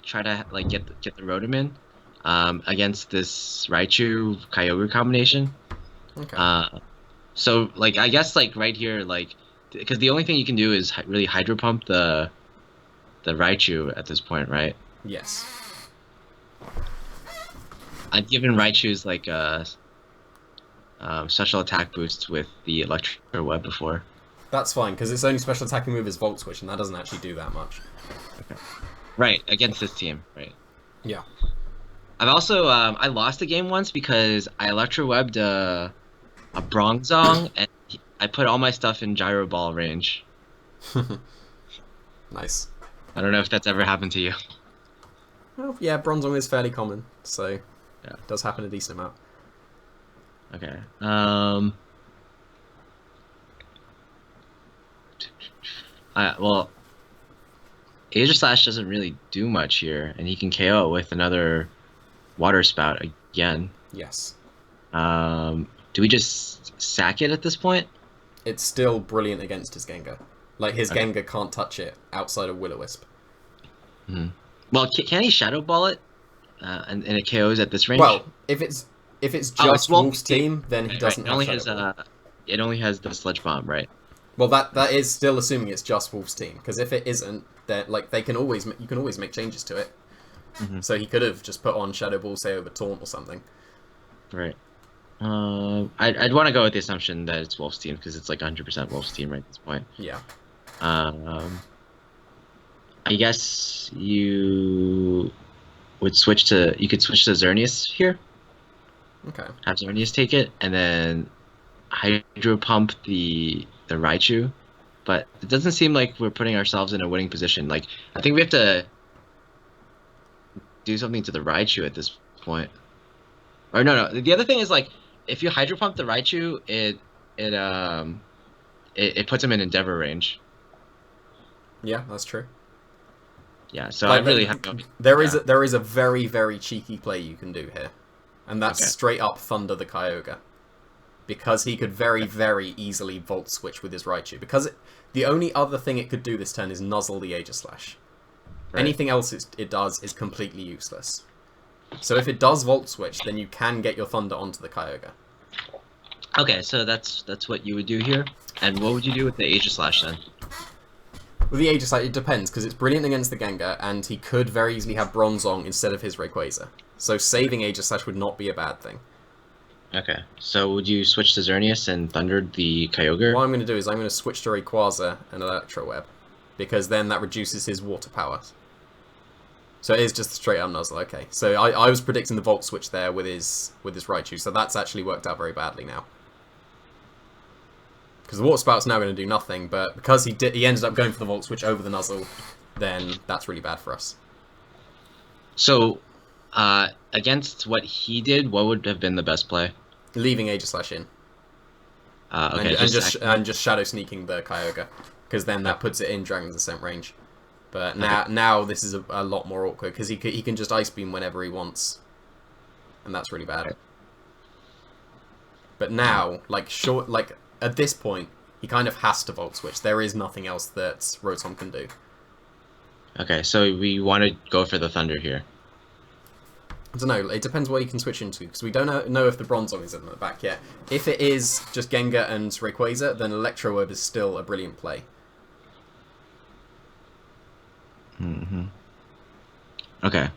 try to like get the Rotom in, against this Raichu Kyogre combination. Okay. So like I guess like right here like because the only thing you can do is really Hydro Pump the Raichu at this point, right? Yes. I've given Raichu's like special attack boosts with the Electro Web before. That's fine, because its only special attacking move is Volt Switch, and that doesn't actually do that much. Okay. Right, against this team, right? Yeah. I've also I lost a game once because I Electro Webbed a Bronzong and I put all my stuff in Gyro Ball range. Nice. I don't know if that's ever happened to you. Well, yeah, Bronzong is fairly common, so Yeah. it does happen a decent amount. Okay. Well, Aegis Slash doesn't really do much here, and he can KO it with another Water Spout again. Yes. Do we just sack it at this point? It's still brilliant against his Gengar. Like, his Gengar can't touch it outside of Will-O-Wisp. Mm-hmm. Well, can he Shadow Ball it? And it KOs at this range? Well, if it's just Wolf's team, then he doesn't have Shadow Ball. It only has the Sludge Bomb, right? Well, that is still assuming it's just Wolf's team, because if it isn't, then like you can always make changes to it. Mm-hmm. So he could have just put on Shadow Ball, say over Taunt or something. Right. I'd want to go with the assumption that it's Wolf's team because it's like 100% Wolf's team right at this point. Yeah. I guess you could switch to Xerneas here. Okay. Have Xerneas take it and then Hydro Pump the Raichu, but it doesn't seem like we're putting ourselves in a winning position. Like I think we have to do something to the Raichu at this point. Or no. The other thing is like if you Hydro Pump the Raichu, it puts him in Endeavor range. Yeah, that's true. Yeah, so like, I really have no... There is a very, very cheeky play you can do here. And that's straight up Thunder the Kyogre. Because he could very, very easily Volt Switch with his Raichu. Because the only other thing it could do this turn is Nuzzle the Aegis Slash. Right. Anything else it does is completely useless. So if it does Volt Switch, then you can get your Thunder onto the Kyogre. Okay, so that's what you would do here. And what would you do with the Aegis Slash then? With the Aegis Slash, it depends, because it's brilliant against the Gengar, and he could very easily have Bronzong instead of his Rayquaza. So saving Aegis Slash would not be a bad thing. Okay, so would you switch to Xerneas and Thunder the Kyogre? What I'm going to do is I'm going to switch to Rayquaza and Electro Web, because then that reduces his water power. So it is just straight up Nuzzle, okay. So I was predicting the Volt Switch there with his Raichu, so that's actually worked out very badly now. Because the Water Spout's now going to do nothing, but because he ended up going for the Volt Switch over the Nuzzle, then that's really bad for us. So, against what he did, what would have been the best play? Leaving Aegis Slash in. Okay, and just Shadow Sneaking the Kyogre, because then that puts it in Dragon's Ascent range. But now this is a lot more awkward, because he can just Ice Beam whenever he wants. And that's really bad. But now, at this point, he kind of has to Volt Switch. There is nothing else that Rotom can do. Okay, so we want to go for the Thunder here. I don't know, it depends what he can switch into, because we don't know if the Bronzong is in the back yet. If it is just Gengar and Rayquaza, then Electro Web is still a brilliant play. Mm-hmm. Okay.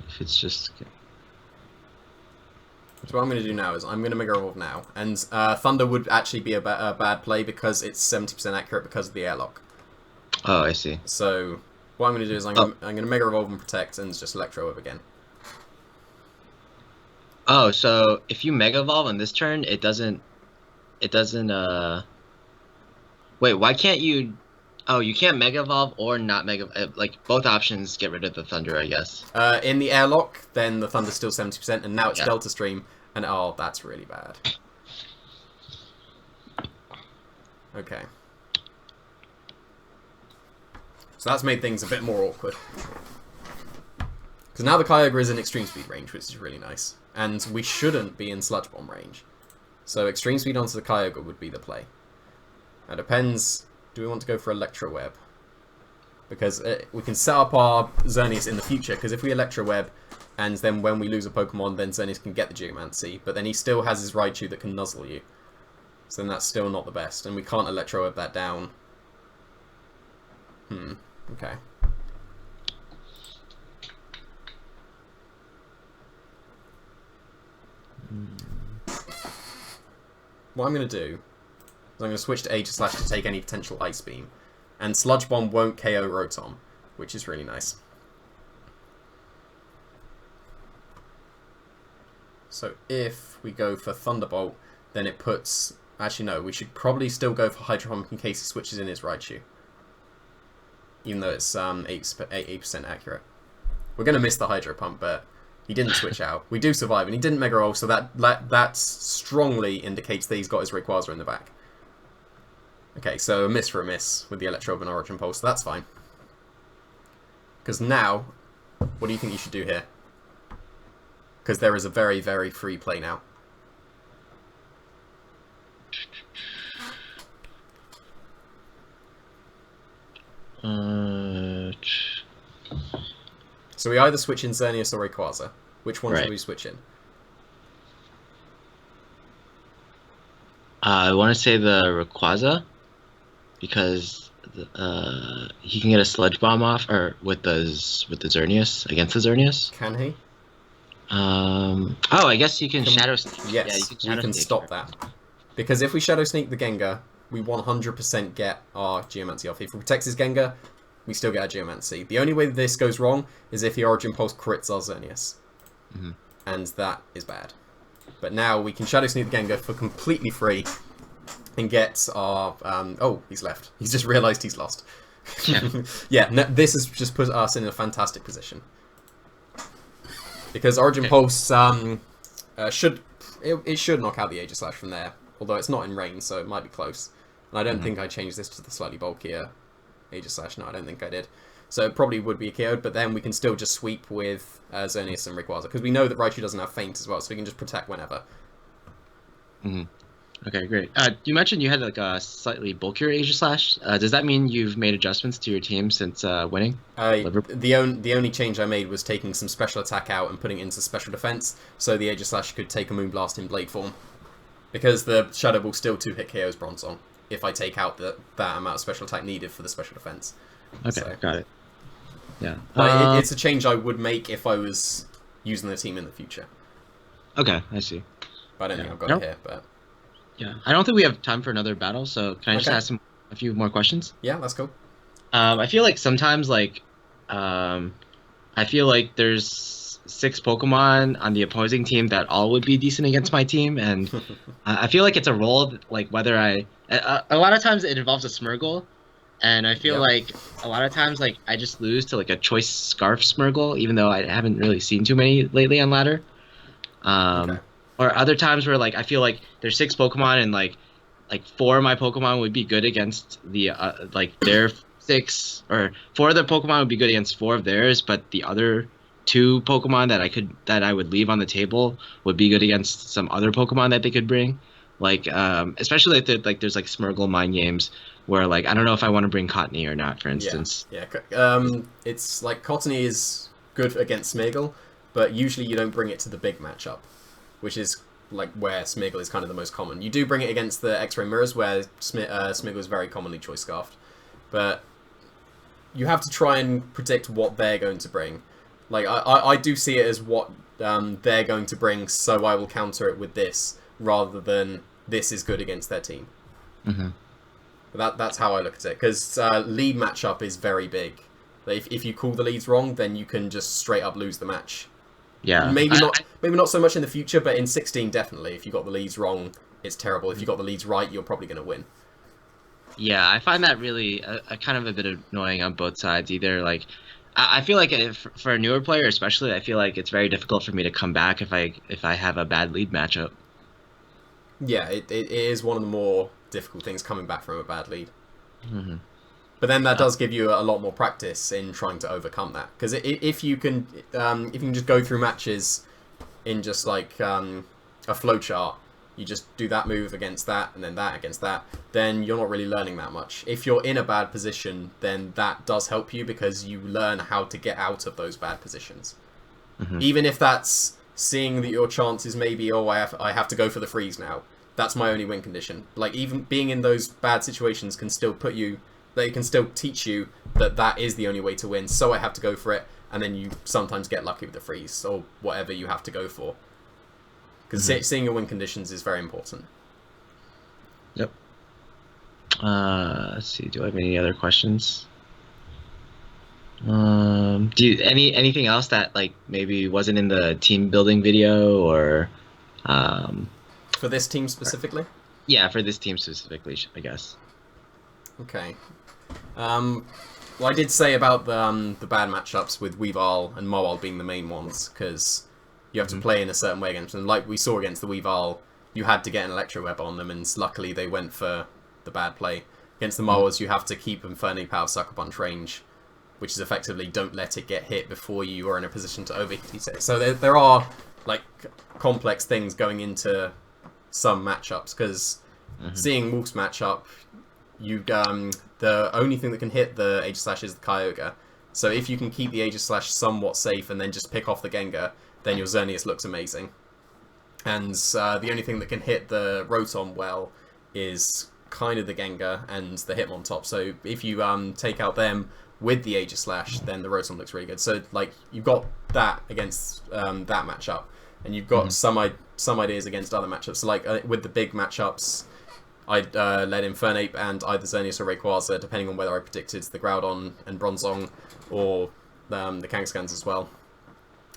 If it's just... So what I'm going to do now is I'm going to Mega Evolve now. And Thunder would actually be a bad play because it's 70% accurate because of the airlock. Oh, I see. So what I'm going to do is I'm going to Mega Evolve and Protect and just Electro Web again. Oh, so if you Mega Evolve on this turn, it doesn't. Wait, why can't you? Oh, you can't Mega Evolve or not Mega. Like both options get rid of the Thunder, I guess. In the airlock, then the Thunder's still 70%, and now it's Yeah. Delta Stream, and oh, that's really bad. Okay. So that's made things a bit more awkward. Because now the Kyogre is in Extreme Speed range, which is really nice. And we shouldn't be in Sludge Bomb range. So Extreme Speed onto the Kyogre would be the play. Now depends, do we want to go for Electro Web? Because we can set up our Xerneas in the future, because if we Electro Web, and then when we lose a Pokemon, then Xerneas can get the Geomancy, but then he still has his Raichu that can nuzzle you. So then that's still not the best, and we can't Electro Web that down. Okay. What I'm going to do is I'm going to switch to Aegislash to take any potential Ice Beam. And Sludge Bomb won't KO Rotom, which is really nice. So if we go for Thunderbolt, then it puts... Actually, no, we should probably still go for Hydro Pump in case he switches in his Raichu. Even though it's 8% accurate. We're going to miss the Hydro Pump, but he didn't switch out. We do survive, and he didn't Mega Roll, so that strongly indicates that he's got his Rayquaza in the back. Okay, so a miss for a miss with the Electro and Origin Pulse, so that's fine. Because now, what do you think you should do here? Because there is a very, very free play now. So we either switch in Xerneas or Rayquaza. Which one should we switch in? I want to say the Rayquaza, because he can get a Sludge Bomb off, or with the Xerneas, against the Xerneas. Can he? Oh, I guess you can Shadow Sneak. Yes, yeah, you can stop that. Because if we Shadow Sneak the Gengar, we 100% get our Geomancy off. If we protect his Gengar, we still get our Geomancy. The only way that this goes wrong is if the Origin Pulse crits our Xerneas. And that is bad. But now we can Shadow Sneak the Gengar for completely free and get our... oh, he's left. He's just realised he's lost. Yeah, no, this has just put us in a fantastic position. Because Origin Pulse should knock out the Aegislash from there. Although it's not in range, so it might be close. And I don't think I changed this to the slightly bulkier Aegislash. No, I don't think I did. So it probably would be KO'd, but then we can still just sweep with Xerneas and Rayquaza. Because we know that Raichu doesn't have Feint as well, so we can just protect whenever. Okay, great. You mentioned you had like a slightly bulkier Aegislash. Does that mean you've made adjustments to your team since winning? The only change I made was taking some special attack out and putting it into special defense, so the Aegislash could take a Moonblast in Blade form. Because the Shadow Ball still 2-hit KOs Bronzong, if I take out that amount of special attack needed for the special defense. Okay, so, got it. Yeah. But it's a change I would make if I was using the team in the future. Okay, I see. But I don't think I've got it here, but... Yeah, I don't think we have time for another battle, so can I just ask a few more questions? Yeah, that's cool. I feel like sometimes, like, I feel like there's 6 Pokemon on the opposing team that all would be decent against my team, and I feel like it's a role, like, whether a lot of times it involves a Smeargle, and I feel like a lot of times, like, I just lose to, like, a Choice Scarf Smeargle, even though I haven't really seen too many lately on ladder. Or other times where, like, I feel like there's 6 Pokemon and, like 4 of my Pokemon would be good against the, like, their 6, or 4 of the Pokemon would be good against 4 of theirs, but the other 2 Pokemon that I would leave on the table would be good against some other Pokemon that they could bring. Like, especially if there's, like, Smeargle mind games where, like, I don't know if I want to bring Cottony or not, for instance. Yeah. It's, like, Cottony is good against Smeargle, but usually you don't bring it to the big matchup, which is like where Smeargle is kind of the most common. You do bring it against the X-Ray Mirrors, where Smeargle is very commonly Choice Scarfed, but you have to try and predict what they're going to bring. Like I do see it as what they're going to bring, so I will counter it with this, rather than this is good against their team. Mm-hmm. That's how I look at it, because lead matchup is very big. If you call the leads wrong, then you can just straight up lose the match. Yeah. Maybe not so much in the future, but in 16 definitely. If you got the leads wrong, it's terrible. If you got the leads right, you're probably going to win. Yeah, I find that really a kind of a bit annoying on both sides. Either like, I feel like for a newer player especially, I feel like it's very difficult for me to come back if I have a bad lead matchup. Yeah, it is one of the more difficult things coming back from a bad lead. Mm-hmm. But then that does give you a lot more practice in trying to overcome that. Because if you can just go through matches in just like a flowchart, you just do that move against that, and then that against that, then you're not really learning that much. If you're in a bad position, then that does help you because you learn how to get out of those bad positions. Mm-hmm. Even if that's seeing that your chances maybe, oh, I have to go for the freeze now. That's my only win condition. Like, even being in those bad situations can still they can still teach you that is the only way to win, so I have to go for it, and then you sometimes get lucky with the freeze, or whatever you have to go for. Because seeing your win conditions is very important. Yep. Let's see. Do I have any other questions? Anything else that like maybe wasn't in the team building video or For this team specifically? Yeah, for this team specifically, I guess. Okay. Well, I did say about the bad matchups with Weavile and Mawile being the main ones, because you have to play in a certain way against them. Like we saw against the Weavile, you had to get an Electro Web on them, and luckily they went for the bad play. Against the Mawiles, you have to keep Inferno Power Sucker Punch range, which is effectively don't let it get hit before you are in a position to overheat it. So there are like complex things going into some matchups, because seeing Wolf's matchup, the only thing that can hit the Aegis Slash is the Kyogre. So if you can keep the Aegis Slash somewhat safe and then just pick off the Gengar, then your Xerneas looks amazing. And the only thing that can hit the Rotom well is kind of the Gengar and the Hitmontop. So if you take out them with the Aegis Slash, then the Rotom looks really good. So like you've got that against that matchup, and you've got some ideas against other matchups. So like with the big matchups, I'd let Infernape and either Xerneas or Rayquaza, depending on whether I predicted the Groudon and Bronzong or the Kangaskhan as well.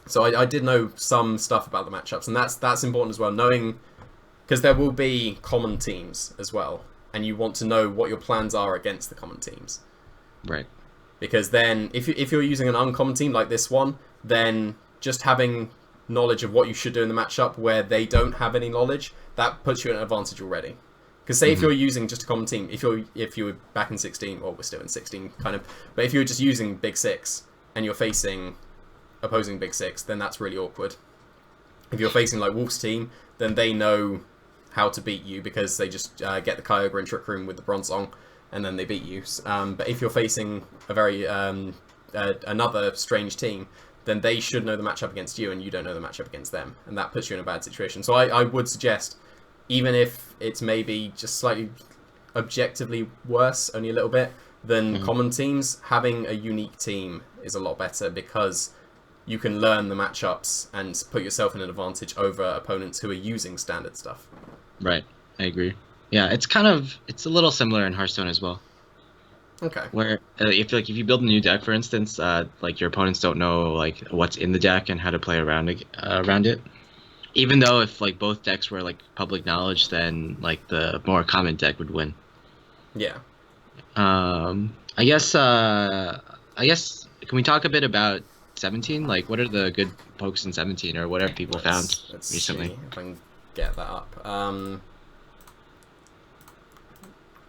So I did know some stuff about the matchups, and that's important as well, knowing, because there will be common teams as well, and you want to know what your plans are against the common teams. Right. Because then, if you're using an uncommon team like this one, then just having knowledge of what you should do in the matchup where they don't have any knowledge, that puts you at an advantage already. Because say if you're using just a common team, if you were back in 16, or we're still in 16 kind of, but if you're just using Big Six and you're facing opposing Big Six, then that's really awkward. If you're facing like Wolf's team, then they know how to beat you because they just get the Kyogre and Trick Room with the Bronzong, and then they beat you. But if you're facing a very another strange team, then they should know the matchup against you, and you don't know the matchup against them, and that puts you in a bad situation. So I would suggest, even if it's maybe just slightly objectively worse, only a little bit, than common teams, having a unique team is a lot better, because you can learn the matchups and put yourself in an advantage over opponents who are using standard stuff. Right, I agree. Yeah, it's a little similar in Hearthstone as well. Okay. Where if you build a new deck, for instance, like your opponents don't know like what's in the deck and how to play around it. Even though if like both decks were like public knowledge, then like the more common deck would win. Yeah. I guess can we talk a bit about 17? Like, what are the good pokes in 17, or what have people found recently? See if I can get that up.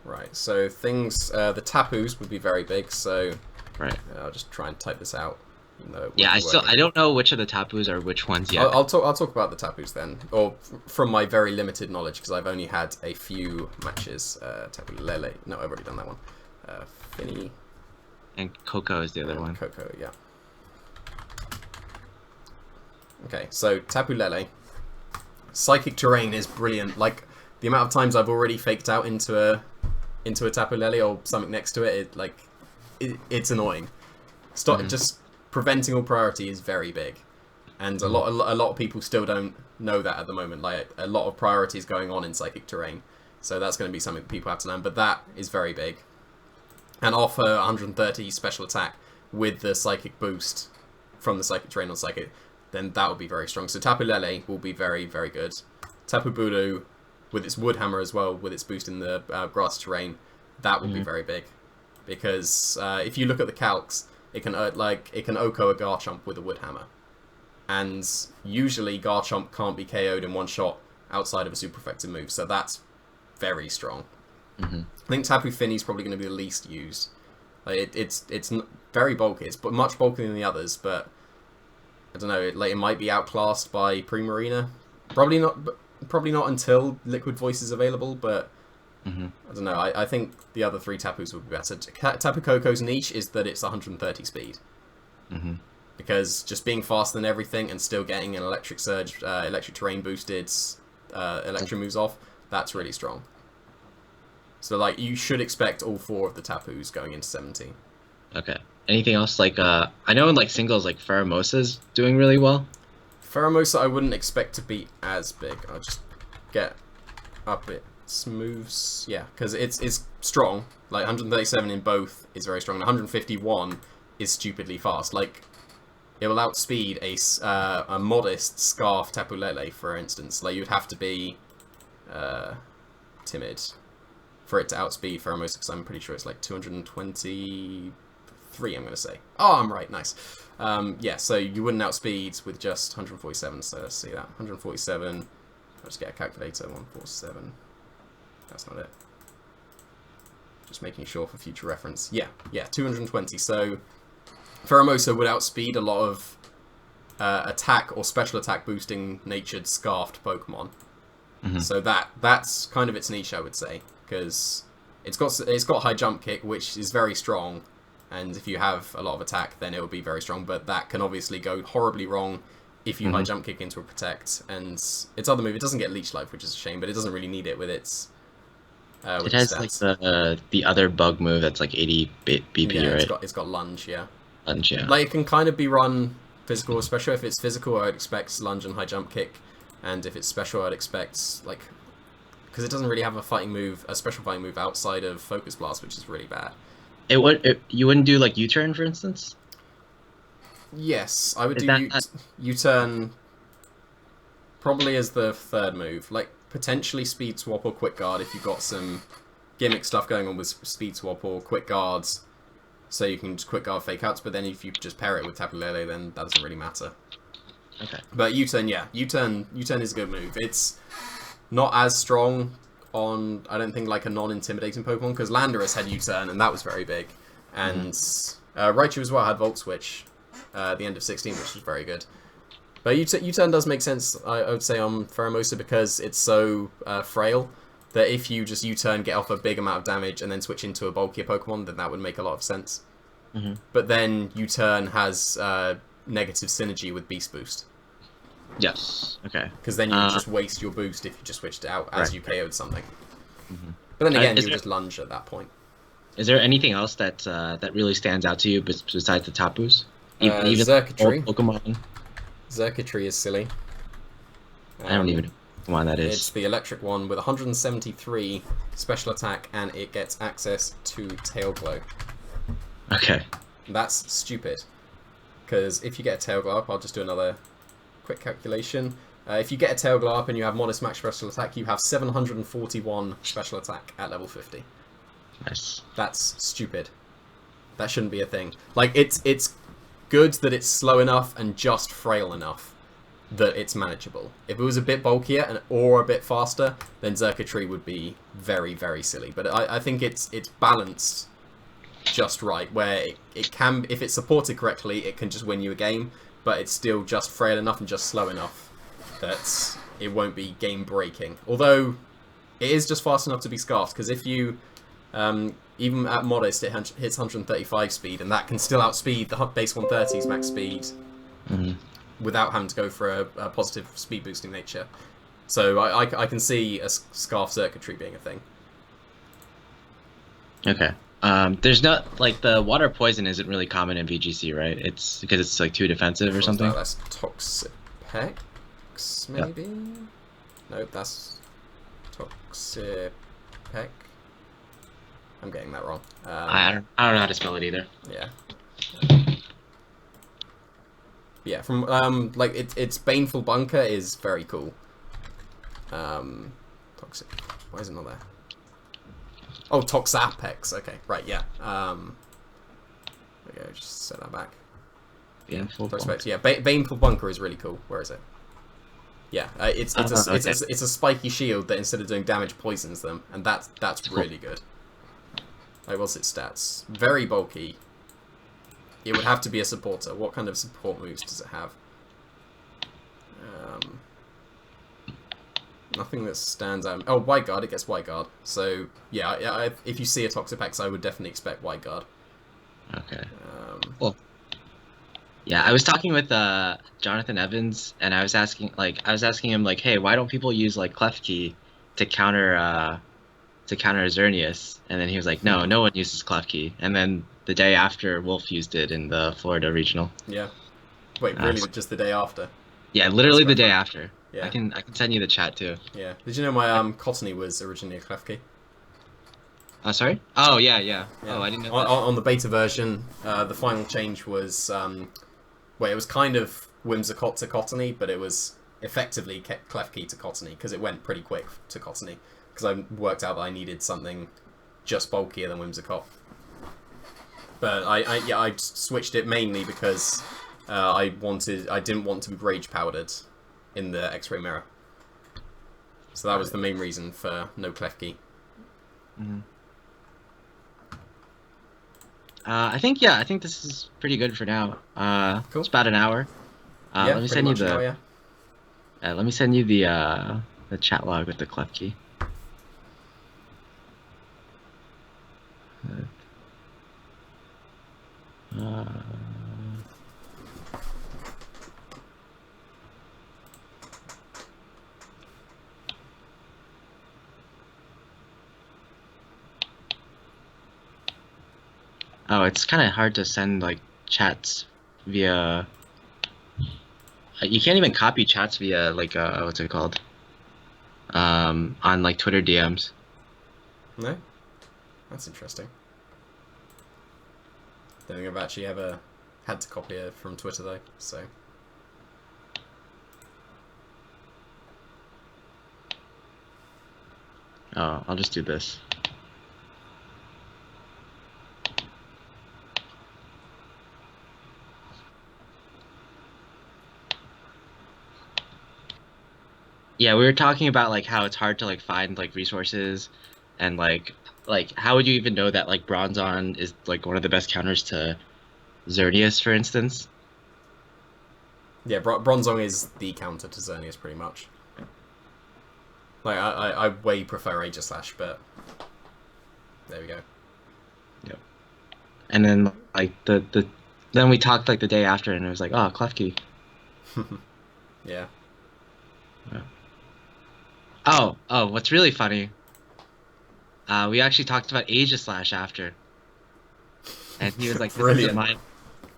Right, so things, the Tapus would be very big, so right. I'll just try and type this out. Yeah, I don't know which of the Tapus are which ones yet. I'll talk about the Tapus then, or from my very limited knowledge, because I've only had a few matches. Tapu Lele, no, I've already done that one. Finny. And Coco is the other one. Coco, yeah. Okay, so Tapu Lele. Psychic Terrain is brilliant. Like, the amount of times I've already faked out into a Tapu Lele or something next to it, it's annoying. Just preventing all priority is very big. And a lot of people still don't know that at the moment. Like a lot of priorities going on in Psychic Terrain, so that's going to be something that people have to learn. But that is very big, and offer 130 special attack with the Psychic boost from the Psychic Terrain on Psychic, then that would be very strong. So Tapu Lele will be very, very good. Tapu Bulu, with its Wood Hammer as well, with its boost in the grass terrain, that would be very big. Because if you look at the calcs, it can Oko a Garchomp with a Wood Hammer. And usually Garchomp can't be KO'd in one shot outside of a super effective move, so that's very strong. I think Tapu Fini is probably going to be the least used. Like it's very bulky. It's much bulkier than the others, but I don't know. It might be outclassed by Primarina. Probably not until Liquid Voice is available. But I don't know. I think the other three Tapus would be better. Tapu Koko's niche is that it's 130 speed. Because just being faster than everything and still getting an Electric Surge, Electric Terrain boosted Electro moves off, that's really strong. So like you should expect all four of the Tapus going into 17. Okay. Anything else? Like I know in like singles, like Pheromosa's doing really well. Pheromosa I wouldn't expect to be as big. I'll just get up its moves. Yeah, because it's strong. Like 137 in both is very strong. And 151 is stupidly fast. Like it will outspeed a modest Scarf Tapu Lele, for instance. Like you'd have to be timid for it to outspeed Pheromosa, because I'm pretty sure it's like 223, I'm going to say. Oh, I'm right, nice. Yeah, so you wouldn't outspeed with just 147, so let's see that. 147, I'll just get a calculator, 147. That's not it. Just making sure for future reference. Yeah, 220, so Pheromosa would outspeed a lot of attack or special attack boosting natured Scarfed Pokemon. So that's kind of its niche, I would say. Because it's got high jump kick, which is very strong, and if you have a lot of attack, then it will be very strong. But that can obviously go horribly wrong if you high jump kick into a protect. And its other move, it doesn't get leech life, which is a shame, but it doesn't really need it with its. With It has stats. like the other bug move that's like 80 BP, Yeah, right? it's got lunge, yeah. Lunge, yeah. Like it can kind of be run physical, especially if it's physical. I'd expect lunge and high jump kick, and if it's special, I'd expect like. Because it doesn't really have a special fighting move outside of Focus Blast, which is really bad. You wouldn't do like U-turn, for instance? Yes, I would Is do that- U-turn probably as the third move. Like, potentially Speed Swap or Quick Guard if you've got some gimmick stuff going on with Speed Swap or Quick Guards, so you can just Quick Guard Fake Outs, but then if you just pair it with Tapu Lele, then that doesn't really matter. Okay. But U-turn, yeah. U-turn is a good move. It's not as strong on, I don't think, like a non-intimidating Pokemon, because Landorus had U-turn, and that was very big. And Raichu as well had Volt Switch at the end of 16, which was very good. But U-turn does make sense, I would say, on Pheromosa, because it's so frail, that if you just U-turn, get off a big amount of damage, and then switch into a bulkier Pokemon, then that would make a lot of sense. But then U-turn has negative synergy with Beast Boost. Yes. Okay. Because then you would just waste your boost if you just switched it out as you KO'd something. But then Uh, again, is you would there- just lunge at that point. Is there anything else that that really stands out to you besides the Tapus? Even Xurkitree. old Pokemon. Xurkitree is silly. I don't even know why that is. It's the electric one with 173 special attack, and it gets access to Tail Glow. Okay. That's stupid. Because if you get a Tail Glow up, I'll just do another quick calculation. If you get a Tail Glow up and you have modest max special attack, you have 741 special attack at level 50. Nice. That's stupid. That shouldn't be a thing. Like, it's good that it's slow enough and just frail enough that it's manageable. If it was a bit bulkier or a bit faster, then Xurkitree would be very, very silly. But I think it's balanced just right, where it can, if it's supported correctly, it can just win you a game, but it's still just frail enough and just slow enough that it won't be game-breaking. Although, it is just fast enough to be scarfed, because if you, even at modest, it hits 135 speed, and that can still outspeed the base 130's max speed without having to go for a positive speed-boosting nature. So I can see a Scarf Xurkitree being a thing. Okay. There's not like the water poison isn't really common in VGC, right? It's because it's like too defensive or What's something. that? That's Toxipex, Yeah. maybe? Nope, that's Toxipec. I'm getting that wrong. I don't know how to spell it either. Yeah. Yeah, from like its Baneful Bunker is very cool. Toxic. Why is it not there? Oh, Toxapex. Okay, right, yeah. There we go. Just set that back. Baneful Toxapex. Yeah, Baneful Bunker is really cool. Where is it? Yeah, it's a spiky shield that instead of doing damage poisons them, and that's really good. Like, what's its stats? Very bulky. It would have to be a supporter. What kind of support moves does it have? Nothing that stands out. Oh, Wide Guard. It gets Wide Guard. So, yeah, if you see a Toxapex, I would definitely expect Wide Guard. Okay. Well, yeah, I was talking with Jonathan Evans, and I was asking him like, hey, why don't people use like Klefki to counter Xerneas? And then he was like, no one uses Klefki. And then the day after, Wolf used it in the Florida regional. Yeah. Wait, really? Just the day after? Yeah, literally the day after. Yeah. I can send you the chat too. Yeah. Did you know my Cottony was originally a Klefki? Oh, sorry? Oh, yeah. Oh, I didn't know that. On the beta version, the final change was, well, it was kind of Whimsicott to Cottony, but it was effectively Klefki to Cottony, because it went pretty quick to Cottony, because I worked out that I needed something just bulkier than Whimsicott. But I switched it mainly because I didn't want to be rage powdered in the X-ray mirror. So that was the main reason for no Klefki. Mm-hmm. I think this is pretty good for now. Cool. It's about an hour. Yeah, let me send you the now, yeah. let me send you the chat log with the Klefki. Oh, it's kind of hard to send like chats via. You can't even copy chats via like what's it called? On like Twitter DMs. No, that's interesting. Don't think I've actually ever had to copy it from Twitter though. So. Oh, I'll just do this. Yeah, we were talking about like how it's hard to like find like resources, and like how would you even know that like Bronzon is like one of the best counters to Xerneas, for instance? Yeah, Bronzong is the counter to Xerneas pretty much. Like I way prefer Aegislash, but there we go. Yep. And then like then we talked like the day after, and it was like, oh, Klefki. Yeah. Oh, what's really funny, we actually talked about Aegislash after. And he was like, brilliant.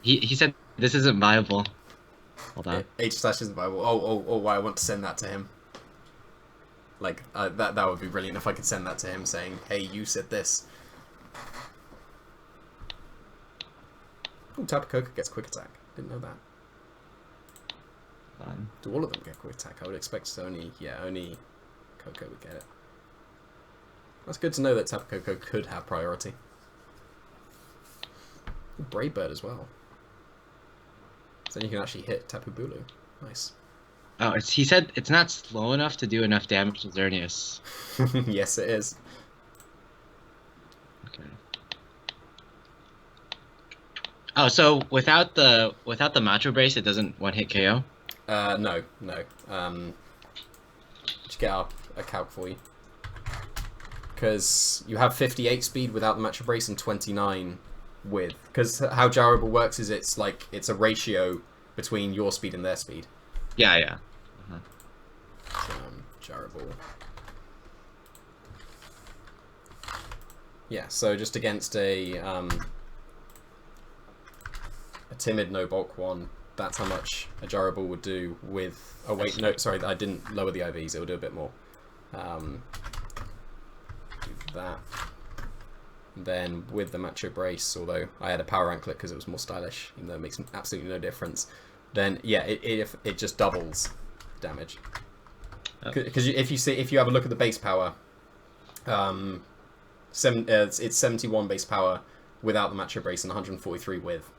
He said, this isn't viable. Hold on. Aegislash isn't viable. Oh, why I want to send that to him. Like, that would be brilliant if I could send that to him saying, hey, you said this. Oh, Tapu Koko gets quick attack. Didn't know that. Do all of them get quick attack? I would expect only Koko would get it. That's good to know that Tapu Koko could have priority. Brave Bird as well. So then you can actually hit Tapu Bulu. Nice. Oh, he said it's not slow enough to do enough damage to Xerneas. Yes, it is. Okay. Oh, so without the Macho Brace, it doesn't one hit KO? No. Just get up a calc for you. Because you have 58 speed without the Macho Brace and 29 with. Because how Jarable works is it's a ratio between your speed and their speed. Yeah. Jarable. Yeah, so just against a timid no bulk one, that's how much a gyro ball would do with. Oh wait, no, sorry, I didn't lower the IVs. It will do a bit more. Do that. Then with the macho brace, although I had a power anklet because it was more stylish, even though it makes absolutely no difference. Then yeah, it just doubles damage. Because if you have a look at the base power, it's 71 base power without the macho brace and 143 with.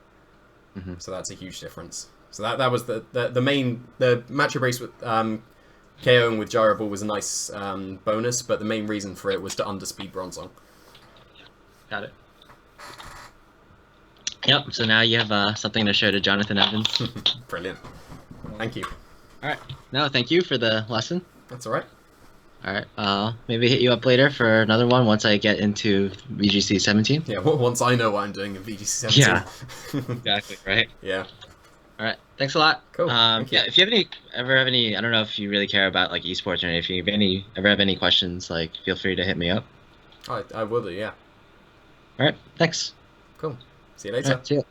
So that's a huge difference. So that was the macho brace with KOing with gyro ball was a nice bonus, but the main reason for it was to underspeed Bronzong. Got it. Yep. So now you have something to show to Jonathan Evans. Brilliant. Thank you. All right. No, thank you for the lesson. That's all right. All right. Maybe hit you up later for another one once I get into VGC 17. Yeah. Once I know what I'm doing in VGC 17. Yeah. Exactly. Right. Yeah. All right. Thanks a lot. Cool. Thank you. Yeah. If you ever have any, I don't know if you really care about like esports or anything. If you ever have any questions, like feel free to hit me up. I will do. Yeah. All right. Thanks. Cool. See you later. All right, see ya.